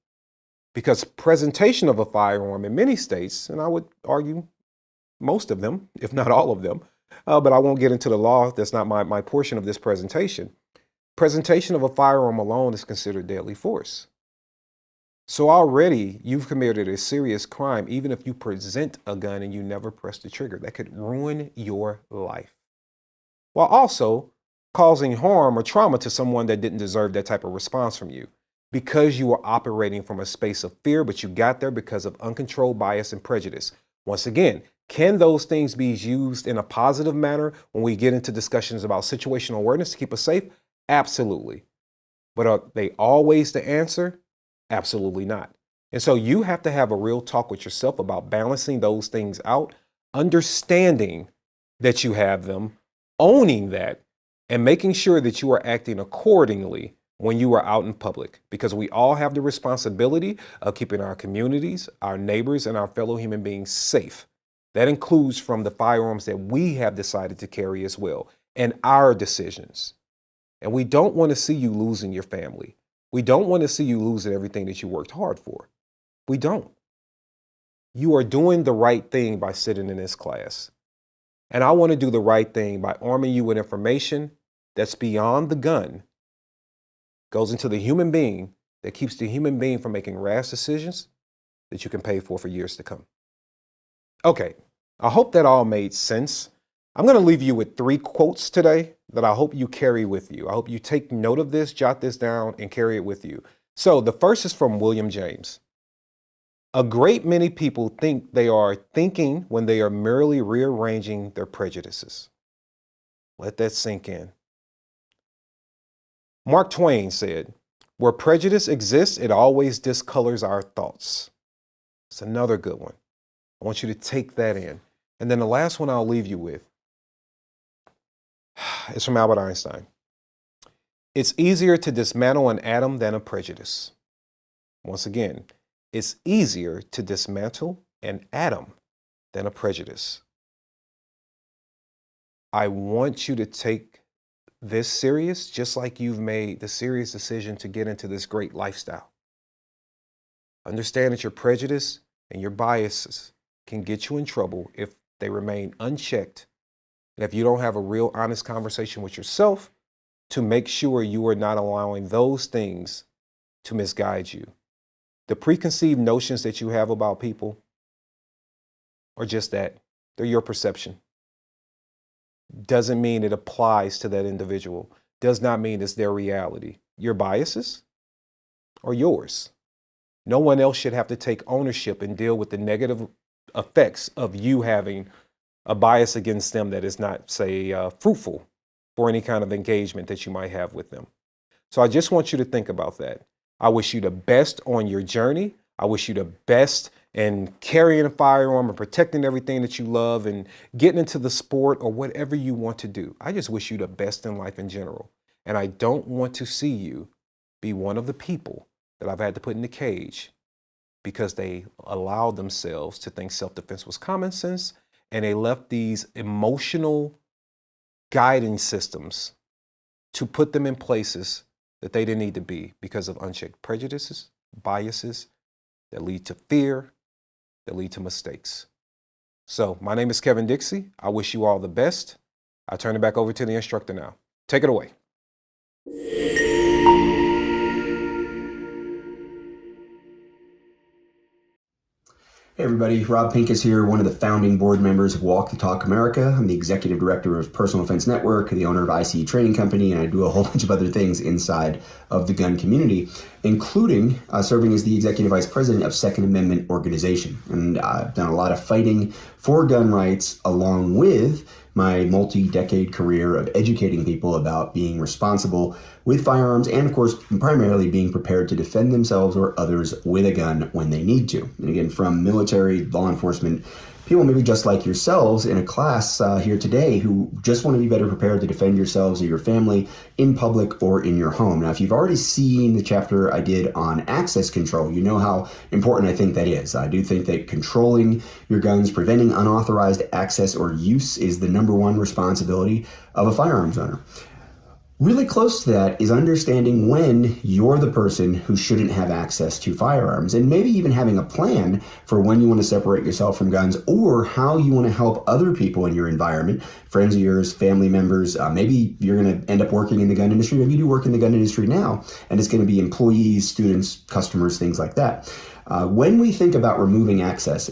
Because presentation of a firearm in many states, and I would argue most of them, if not all of them, but I won't get into the law. That's not my portion of this presentation. Presentation of a firearm alone is considered deadly force. So already you've committed a serious crime, even if you present a gun and you never press the trigger. That could ruin your life, while also causing harm or trauma to someone that didn't deserve that type of response from you, because you were operating from a space of fear, but you got there because of uncontrolled bias and prejudice. Once again, can those things be used in a positive manner when we get into discussions about situational awareness to keep us safe? Absolutely. But are they always the answer? Absolutely not. And so you have to have a real talk with yourself about balancing those things out, understanding that you have them, owning that, and making sure that you are acting accordingly when you are out in public, because we all have the responsibility of keeping our communities, our neighbors, and our fellow human beings safe. That includes from the firearms that we have decided to carry as well, and our decisions. And we don't want to see you losing your family. We don't want to see you losing everything that you worked hard for. We don't. You are doing the right thing by sitting in this class. And I want to do the right thing by arming you with information that's beyond the gun, goes into the human being, that keeps the human being from making rash decisions that you can pay for years to come. Okay, I hope that all made sense. I'm going to leave you with 3 quotes today that I hope you carry with you. I hope you take note of this, jot this down, and carry it with you. So the first is from William James. A great many people think they are thinking when they are merely rearranging their prejudices. Let that sink in. Mark Twain said, where prejudice exists, it always discolors our thoughts. It's another good one. I want you to take that in. And then the last one I'll leave you with is from Albert Einstein. It's easier to dismantle an atom than a prejudice. Once again, it's easier to dismantle an atom than a prejudice. I want you to take this serious, just like you've made the serious decision to get into this great lifestyle. Understand that your prejudice and your biases can get you in trouble if they remain unchecked, and if you don't have a real honest conversation with yourself to make sure you are not allowing those things to misguide you. The preconceived notions that you have about people are just that. They're your perception. Doesn't mean it applies to that individual. Does not mean it's their reality. Your biases are yours. No one else should have to take ownership and deal with the negative effects of you having a bias against them that is not, say, fruitful for any kind of engagement that you might have with them. So I just want you to think about that. I wish you the best on your journey. I wish you the best in carrying a firearm and protecting everything that you love and getting into the sport or whatever you want to do. I just wish you the best in life in general. And I don't want to see you be one of the people that I've had to put in the cage because they allowed themselves to think self-defense was common sense, and they left these emotional guiding systems to put them in places that they didn't need to be because of unchecked prejudices, biases that lead to fear, that lead to mistakes. So my name is Kevin Dixie. I wish you all the best. I turn it back over to the instructor now. Take it away. Hey everybody, Rob Pincus here, one of the founding board members of Walk the Talk America. I'm the executive director of Personal Defense Network, the owner of ICE Training Company, and I do a whole bunch of other things inside of the gun community, including serving as the executive vice president of Second Amendment Organization. And I've done a lot of fighting for gun rights along with my multi-decade career of educating people about being responsible with firearms and, of course, primarily being prepared to defend themselves or others with a gun when they need to. And again, from military, law enforcement, people maybe just like yourselves in a class here today who just want to be better prepared to defend yourselves or your family in public or in your home. Now, if you've already seen the chapter I did on access control, you know how important I think that is. I do think that controlling your guns, preventing unauthorized access or use is the number one responsibility of a firearms owner. Really close to that is understanding when you're the person who shouldn't have access to firearms, and maybe even having a plan for when you want to separate yourself from guns, or how you want to help other people in your environment, friends of yours, family members. Maybe you're going to end up working in the gun industry. Maybe you do work in the gun industry now, and it's going to be employees, students, customers, things like that. When we think about removing access,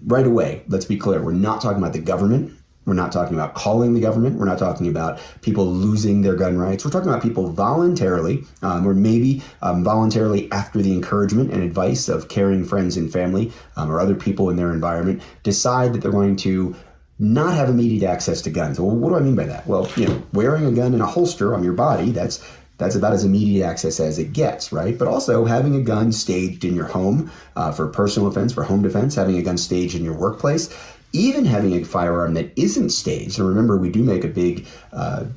right away, let's be clear, we're not talking about the government. We're not talking about calling the government. We're not talking about people losing their gun rights. We're talking about people voluntarily, or maybe voluntarily after the encouragement and advice of caring friends and family, or other people in their environment, decide that they're going to not have immediate access to guns. Well, what do I mean by that? Well, wearing a gun in a holster on your body, that's about as immediate access as it gets, right? But also having a gun staged in your home for personal defense, for home defense, having a gun staged in your workplace, even having a firearm that isn't staged. And remember, we do make a big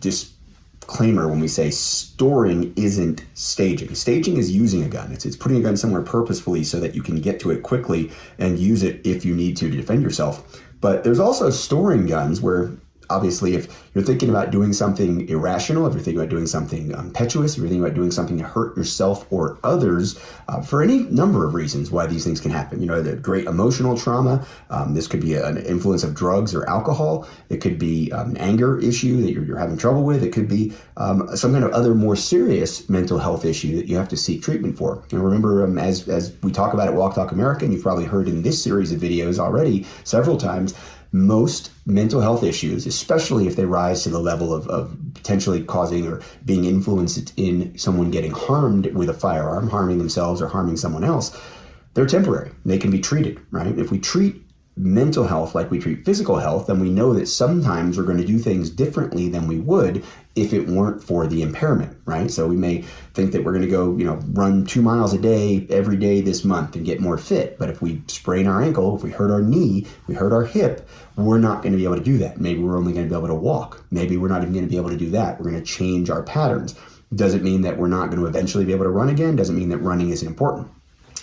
disclaimer when we say storing isn't staging. Staging is using a gun. It's putting a gun somewhere purposefully so that you can get to it quickly and use it if you need to defend yourself. But there's also storing guns where, obviously, if you're thinking about doing something irrational, if you're thinking about doing something impetuous, if you're thinking about doing something to hurt yourself or others, for any number of reasons why these things can happen. The great emotional trauma. This could be an influence of drugs or alcohol. It could be an anger issue that you're having trouble with. It could be some kind of other more serious mental health issue that you have to seek treatment for. Remember, as we talk about at Walk Talk America, and you've probably heard in this series of videos already several times, most mental health issues, especially if they rise to the level of potentially causing or being influenced in someone getting harmed with a firearm, harming themselves or harming someone else, they're temporary. They can be treated, right? If we treat mental health like we treat physical health, then we know that sometimes we're going to do things differently than we would if it weren't for the impairment, right? So we may think that we're going to go, run 2 miles a day every day this month and get more fit. But if we sprain our ankle, if we hurt our knee, we hurt our hip, we're not going to be able to do that. Maybe we're only going to be able to walk. Maybe we're not even going to be able to do that. We're going to change our patterns. Doesn't mean that we're not going to eventually be able to run again. Doesn't mean that running isn't important.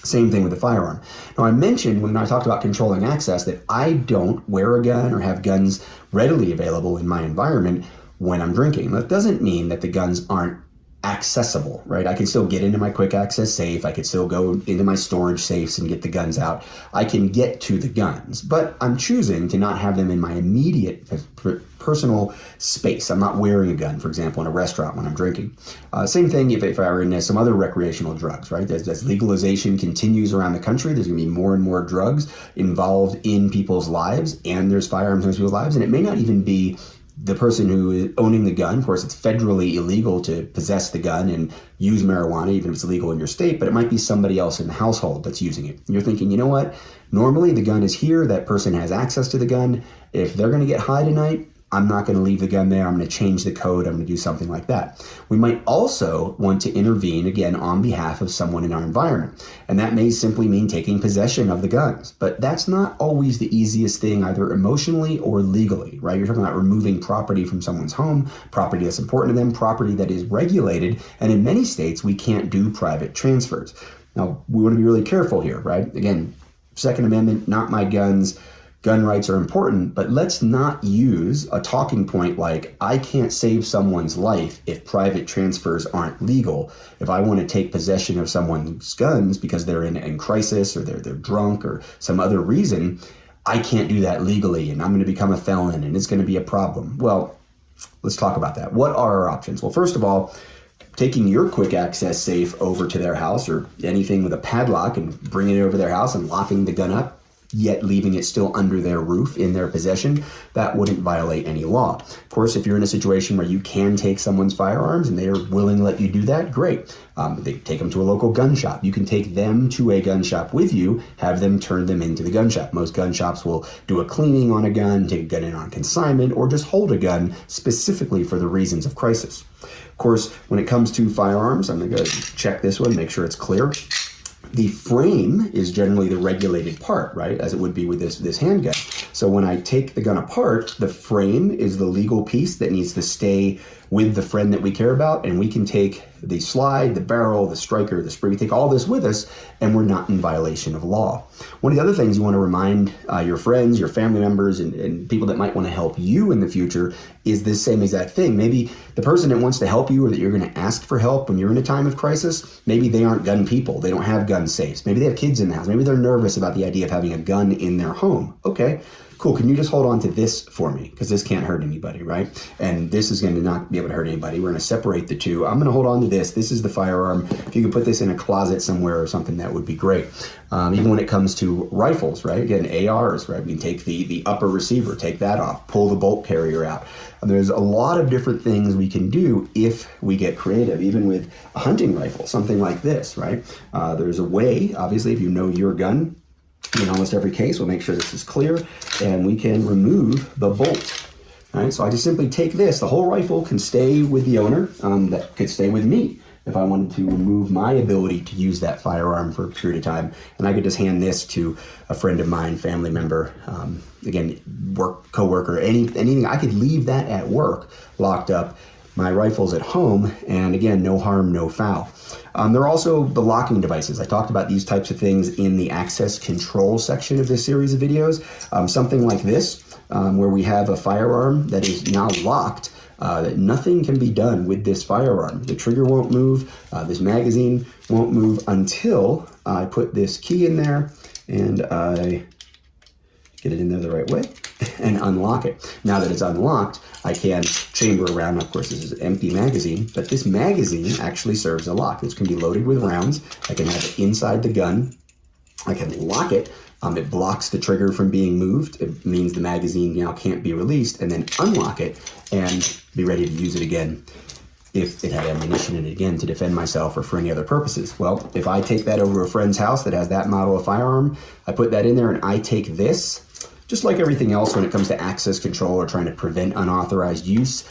Same thing with the firearm. Now, I mentioned when I talked about controlling access that I don't wear a gun or have guns readily available in my environment when I'm drinking. That doesn't mean that the guns aren't accessible, right? I can still get into my quick access safe. I could still go into my storage safes and get the guns out. I can get to the guns, but I'm choosing to not have them in my immediate personal space. I'm not wearing a gun, for example, in a restaurant when I'm drinking. Same thing if I were in some other recreational drugs, right? As legalization continues around the country, there's going to be more and more drugs involved in people's lives, and there's firearms in people's lives, and it may not even be the person who is owning the gun. Of course, it's federally illegal to possess the gun and use marijuana, even if it's illegal in your state, but it might be somebody else in the household that's using it. And you're thinking, you know what? Normally the gun is here. That person has access to the gun. If they're going to get high tonight, I'm not going to leave the gun there. I'm going to change the code. I'm going to do something like that. We might also want to intervene, again, on behalf of someone in our environment. And that may simply mean taking possession of the guns. But that's not always the easiest thing, either emotionally or legally, right? You're talking about removing property from someone's home, property that's important to them, property that is regulated. And in many states, we can't do private transfers. Now, we want to be really careful here, right? Again, Second Amendment, not my guns. Gun rights are important, but let's not use a talking point like, I can't save someone's life if private transfers aren't legal. If I want to take possession of someone's guns because they're in crisis or they're drunk or some other reason, I can't do that legally and I'm going to become a felon and it's going to be a problem. Well, let's talk about that. What are our options? Well, first of all, taking your quick access safe over to their house or anything with a padlock and bringing it over their house and locking the gun up, yet leaving it still under their roof in their possession, that wouldn't violate any law. Of course, if you're in a situation where you can take someone's firearms and they are willing to let you do that, great. They take them to a local gun shop. You can take them to a gun shop with you, have them turn them into the gun shop. Most gun shops will do a cleaning on a gun, take a gun in on consignment, or just hold a gun specifically for the reasons of crisis. Of course, when it comes to firearms, I'm going to go check this one, make sure it's clear. The frame is generally the regulated part, right? As it would be with this handgun. So when I take the gun apart, the frame is the legal piece that needs to stay with the friend that we care about, and we can take the slide, the barrel, the striker, the spring. We take all this with us, and we're not in violation of law. One of the other things you want to remind your friends, your family members, and people that might want to help you in the future is this same exact thing. Maybe the person that wants to help you or that you're going to ask for help when you're in a time of crisis, maybe they aren't gun people. They don't have gun safes. Maybe they have kids in the house. Maybe they're nervous about the idea of having a gun in their home. Okay, cool. Can you just hold on to this for me? Because this can't hurt anybody, right? And this is going to not be able to hurt anybody. We're going to separate the two. I'm going to hold on to this. This is the firearm. If you could put this in a closet somewhere or something, that would be great. Even when it comes to rifles, right? Again, ARs, right? We can take the upper receiver, take that off, pull the bolt carrier out. And there's a lot of different things we can do if we get creative, even with a hunting rifle, something like this, right? There's a way, obviously, if you know your gun, in almost every case, we'll make sure this is clear, and we can remove the bolt. All right, so I just simply take this. The whole rifle can stay with the owner. That could stay with me if I wanted to remove my ability to use that firearm for a period of time. And I could just hand this to a friend of mine, family member, again, work, coworker, anything. I could leave that at work locked up. My rifle's at home, and again, no harm, no foul. There are also the locking devices. I talked about these types of things in the access control section of this series of videos. Something like this, where we have a firearm that is now locked, that nothing can be done with this firearm. The trigger won't move, this magazine won't move until I put this key in there and I get it in there the right way and unlock it. Now that it's unlocked, I can chamber around. Of course, this is an empty magazine, but this magazine actually serves a lock. This can be loaded with rounds. I can have it inside the gun. I can lock it. It blocks the trigger from being moved. It means the magazine now can't be released, and then unlock it and be ready to use it again if it had ammunition in it again to defend myself or for any other purposes. Well, if I take that over to a friend's house that has that model of firearm, I put that in there and I take this, just like everything else when it comes to access control or trying to prevent unauthorized use.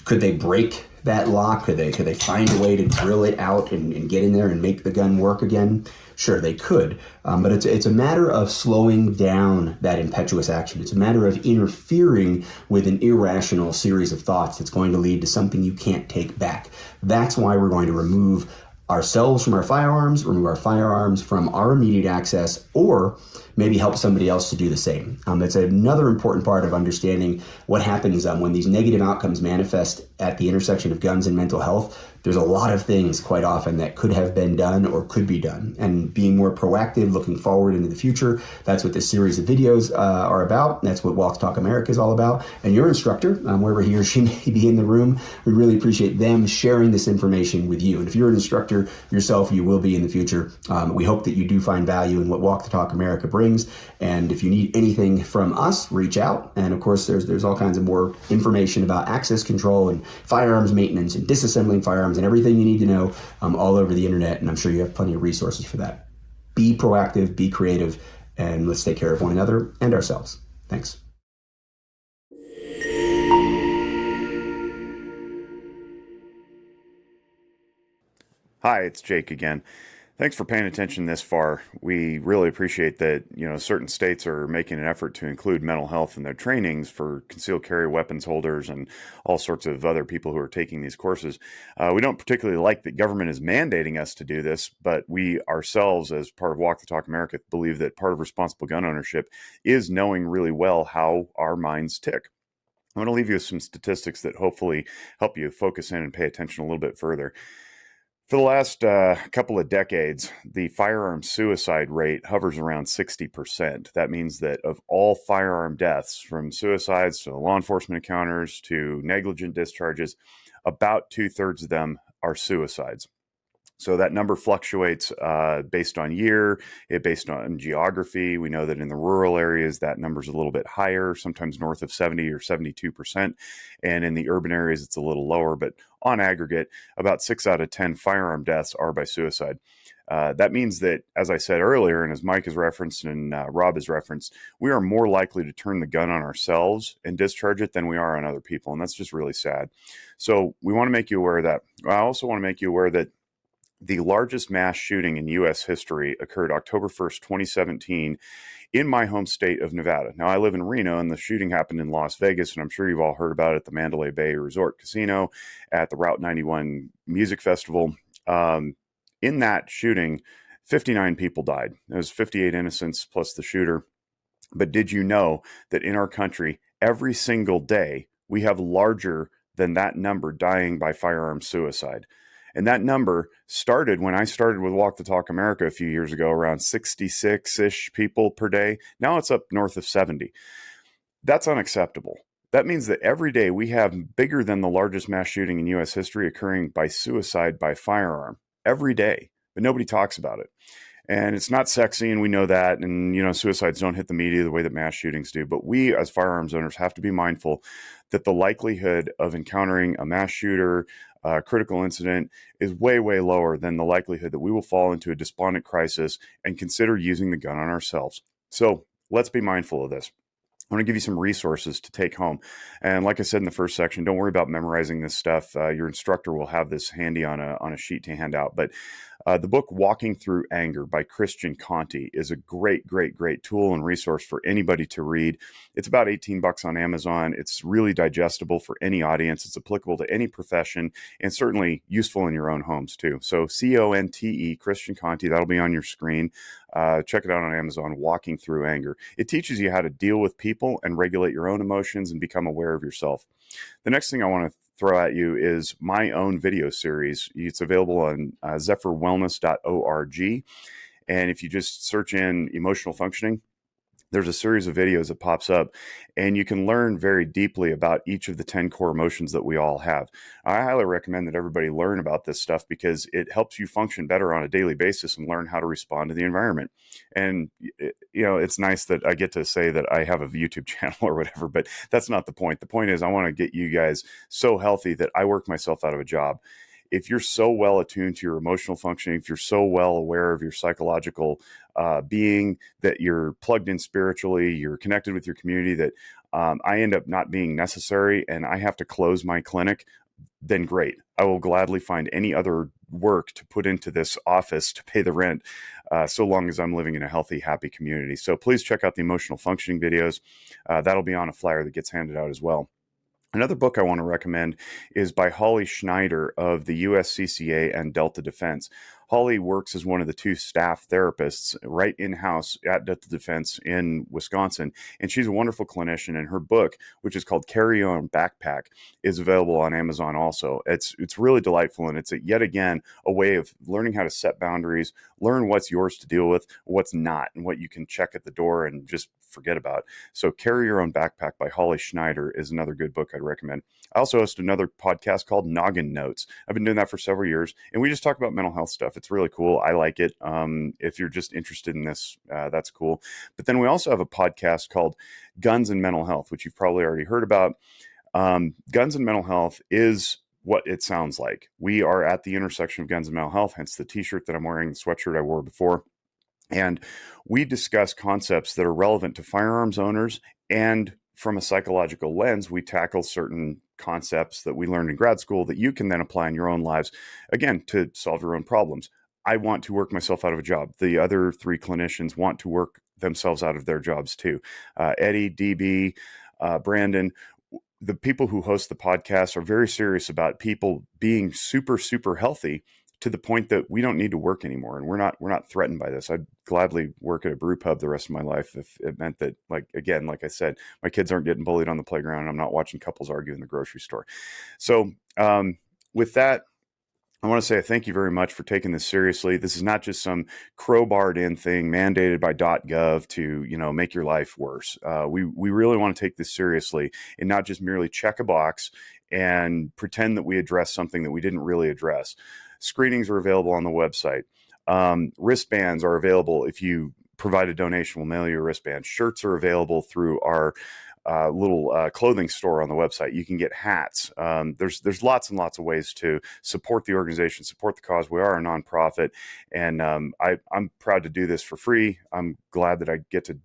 Could they break that lock? Could they find a way to drill it out and get in there and make the gun work again? Sure, they could, but it's a matter of slowing down that impetuous action. It's a matter of interfering with an irrational series of thoughts that's going to lead to something you can't take back. That's why we're going to remove ourselves from our firearms, remove our firearms from our immediate access, or maybe help somebody else to do the same. It's another important part of understanding what happens when these negative outcomes manifest at the intersection of guns and mental health. There's a lot of things quite often that could have been done or could be done. And being more proactive, looking forward into the future, that's what this series of videos are about. That's what Walk Talk America is all about. And your instructor, wherever he or she may be in the room, we really appreciate them sharing this information with you. And if you're an instructor yourself, you will be in the future. We hope that you do find value in what Walk the Talk America brings. And if you need anything from us, reach out. And of course, there's all kinds of more information about access control and firearms maintenance and disassembling firearms and everything you need to know all over the internet. And I'm sure you have plenty of resources for that. Be proactive, be creative, and let's take care of one another and ourselves. Thanks. Hi, it's Jake again. Thanks for paying attention this far. We really appreciate that, certain states are making an effort to include mental health in their trainings for concealed carry weapons holders and all sorts of other people who are taking these courses. We don't particularly like that government is mandating us to do this, but we ourselves, as part of Walk the Talk America, believe that part of responsible gun ownership is knowing really well how our minds tick. I'm going to leave you with some statistics that hopefully help you focus in and pay attention a little bit further. For the last couple of decades, the firearm suicide rate hovers around 60%. That means that of all firearm deaths, from suicides to law enforcement encounters to negligent discharges, about 2/3 of them are suicides. So that number fluctuates based on year, based on geography. We know that in the rural areas, that number's a little bit higher, sometimes north of 70 or 72%. And in the urban areas, it's a little lower. But on aggregate, about 6 out of 10 firearm deaths are by suicide. That means that, as I said earlier, and as Mike has referenced and Rob has referenced, we are more likely to turn the gun on ourselves and discharge it than we are on other people. And that's just really sad. So we want to make you aware of that. I also want to make you aware that The largest mass shooting in U.S. history occurred October 1st, 2017, in my home state of Nevada. Now, I live in Reno, and the shooting happened in Las Vegas, and I'm sure you've all heard about it at the Mandalay Bay Resort Casino, at the Route 91 Music Festival. In that shooting, 59 people died. There was 58 innocents plus the shooter. But did you know that in our country, every single day, we have larger than that number dying by firearm suicide? And that number started when I started with Walk the Talk America a few years ago, around 66-ish people per day. Now it's up north of 70. That's unacceptable. That means that every day we have bigger than the largest mass shooting in U.S. history occurring by suicide by firearm every day, but nobody talks about it. And it's not sexy, and we know that. And, suicides don't hit the media the way that mass shootings do. But we, as firearms owners, have to be mindful that the likelihood of encountering a mass shooter, critical incident, is way, way lower than the likelihood that we will fall into a despondent crisis and consider using the gun on ourselves. So let's be mindful of this. I want to give you some resources to take home. And like I said in the first section, don't worry about memorizing this stuff. Your instructor will have this handy on a sheet to hand out. But the book Walking Through Anger by Christian Conti is a great, great, great tool and resource for anybody to read. It's about $18 on Amazon. It's really digestible for any audience. It's applicable to any profession and certainly useful in your own homes too. So Conte, Christian Conti, that'll be on your screen. Check it out on Amazon, Walking Through Anger. It teaches you how to deal with people and regulate your own emotions and become aware of yourself. The next thing I want to throw at you is my own video series. It's available on zephyrwellness.org. And if you just search in emotional functioning, there's a series of videos that pops up, and you can learn very deeply about each of the 10 core emotions that we all have. I highly recommend that everybody learn about this stuff because it helps you function better on a daily basis and learn how to respond to the environment. And, it's nice that I get to say that I have a YouTube channel or whatever, but that's not the point. The point is I want to get you guys so healthy that I work myself out of a job. If you're so well attuned to your emotional functioning, if you're so well aware of your psychological being, that you're plugged in spiritually, you're connected with your community, that I end up not being necessary and I have to close my clinic, then great. I will gladly find any other work to put into this office to pay the rent, so long as I'm living in a healthy, happy community. So please check out the emotional functioning videos. That'll be on a flyer that gets handed out as well. Another book I want to recommend is by Holly Schneider of the USCCA and Delta Defense. Holly works as one of the two staff therapists right in-house at Delta Defense in Wisconsin, and she's a wonderful clinician, and her book, which is called Carry Your Own Backpack, is available on Amazon also. It's really delightful, and it's yet again a way of learning how to set boundaries, learn what's yours to deal with, what's not, and what you can check at the door and just forget about. So Carry Your Own Backpack by Holly Schneider is another good book I'd recommend. I also host another podcast called Noggin Notes. I've been doing that for several years, and we just talk about mental health stuff. It's really cool. I like it. If you're just interested in this, that's cool. But then we also have a podcast called Guns and Mental Health, which you've probably already heard about. Guns and mental health is what it sounds like. We are at the intersection of guns and mental health, hence the t-shirt that I'm wearing, the sweatshirt I wore before. And we discuss concepts that are relevant to firearms owners, and from a psychological lens, we tackle certain concepts that we learned in grad school that you can then apply in your own lives, again, to solve your own problems. I want to work myself out of a job. The other three clinicians want to work themselves out of their jobs too. Eddie, DB, Brandon, the people who host the podcast are very serious about people being super, super healthy to the point that we don't need to work anymore. And we're not threatened by this. I'd gladly work at a brew pub the rest of my life if it meant that, like I said, my kids aren't getting bullied on the playground and I'm not watching couples argue in the grocery store. So with that, I want to say thank you very much for taking this seriously. This is not just some crowbarred in thing mandated by .gov to, make your life worse. We really want to take this seriously and not just merely check a box and pretend that we address something that we didn't really address. Screenings are available on the website. Wristbands are available. If you provide a donation, we'll mail you a wristband. Shirts are available through our little clothing store on the website. You can get hats. There's lots and lots of ways to support the organization, support the cause. We are a nonprofit, and I'm proud to do this for free. I'm glad that I get to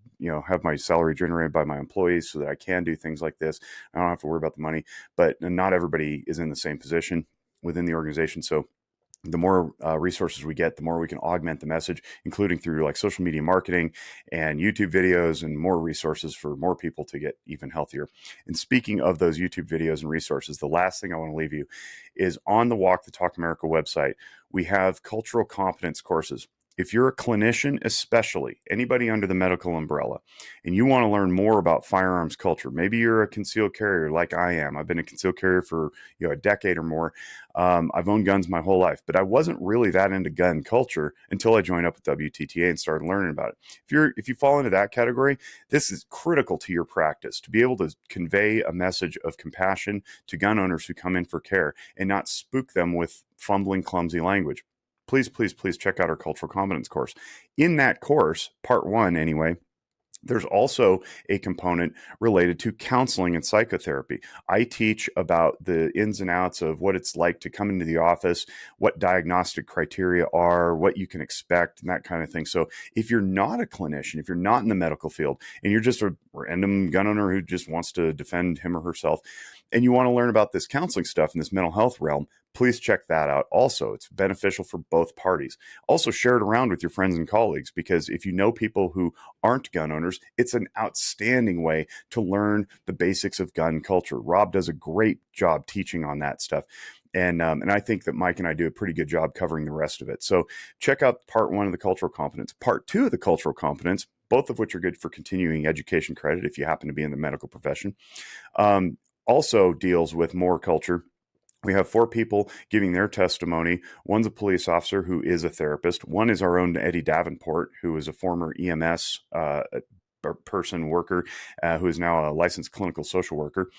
have my salary generated by my employees so that I can do things like this. I don't have to worry about the money, but not everybody is in the same position within the organization. So the more resources we get, the more we can augment the message, including through like social media marketing and YouTube videos and more resources for more people to get even healthier. And speaking of those YouTube videos and resources, the last thing I want to leave you is on the Walk the Talk America website, we have cultural competence courses. If you're a clinician, especially anybody under the medical umbrella, and you want to learn more about firearms culture, maybe you're a concealed carrier like I am. I've been a concealed carrier for a decade or more. I've owned guns my whole life, but I wasn't really that into gun culture until I joined up with WTTA and started learning about it. If you fall into that category, this is critical to your practice to be able to convey a message of compassion to gun owners who come in for care and not spook them with fumbling, clumsy language. Please, please, please check out our cultural competence course. In that course, part 1 anyway, there's also a component related to counseling and psychotherapy. I teach about the ins and outs of what it's like to come into the office, what diagnostic criteria are, what you can expect, and that kind of thing. So if you're not a clinician, if you're not in the medical field, and you're just a random gun owner who just wants to defend him or herself, and you want to learn about this counseling stuff in this mental health realm, please check that out. Also, it's beneficial for both parties. Also, share it around with your friends and colleagues, because if you know people who aren't gun owners, it's an outstanding way to learn the basics of gun culture. Rob does a great job teaching on that stuff. And I think that Mike and I do a pretty good job covering the rest of it. So check out part 1 of the cultural competence. Part 2 of the cultural competence, both of which are good for continuing education credit if you happen to be in the medical profession, also deals with more culture. We have 4 people giving their testimony. One's a police officer who is a therapist. One is our own Eddie Davenport, who is a former EMS worker, who is now a licensed clinical social worker.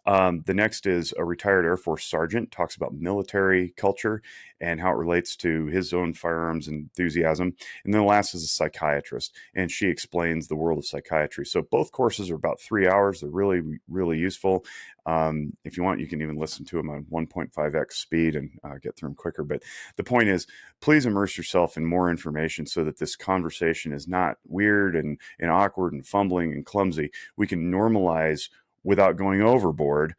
The next is a retired Air Force sergeant, talks about military culture and how it relates to his own firearms enthusiasm. And then the last is a psychiatrist, and she explains the world of psychiatry. So both courses are about 3 hours. They're really, really useful. If you want, you can even listen to them on 1.5x speed and get through them quicker. But the point is, please immerse yourself in more information so that this conversation is not weird and awkward and fumbling and clumsy. We can normalize, without going overboard,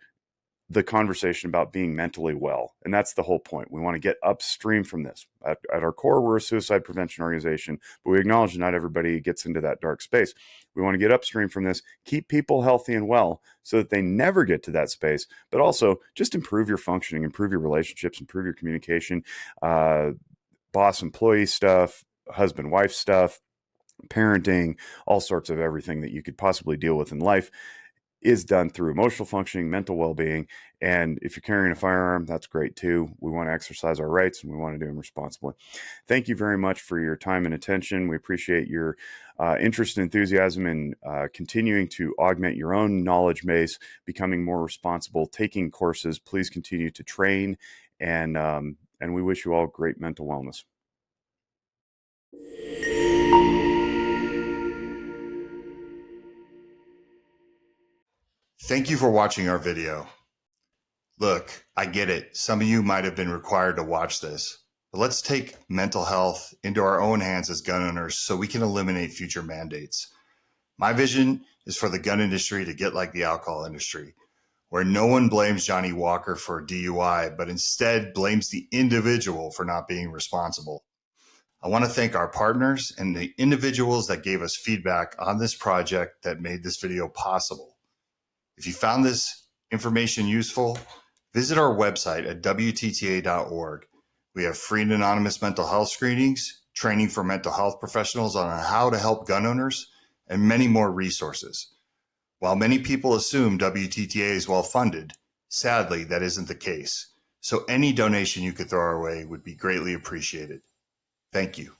the conversation about being mentally well. And that's the whole point. We want to get upstream from this. At our core, we're a suicide prevention organization, but we acknowledge that not everybody gets into that dark space. We want to get upstream from this, keep people healthy and well so that they never get to that space, but also just improve your functioning, improve your relationships, improve your communication, boss-employee stuff, husband-wife stuff, parenting, all sorts of everything that you could possibly deal with in life is done through emotional functioning, mental well-being. And if you're carrying a firearm, that's great too. We want to exercise our rights and we want to do them responsibly. Thank you very much for your time and attention. We appreciate your interest and enthusiasm in continuing to augment your own knowledge base, becoming more responsible, taking courses. Please continue to train, and we wish you all great mental wellness. Thank you for watching our video. Look, I get it. Some of you might have been required to watch this, but let's take mental health into our own hands as gun owners so we can eliminate future mandates. My vision is for the gun industry to get like the alcohol industry, where no one blames Johnny Walker for a DUI, but instead blames the individual for not being responsible. I want to thank our partners and the individuals that gave us feedback on this project that made this video possible. If you found this information useful, visit our website at WTTA.org. We have free and anonymous mental health screenings, training for mental health professionals on how to help gun owners, and many more resources. While many people assume WTTA is well funded, sadly, that isn't the case. So any donation you could throw our way would be greatly appreciated. Thank you.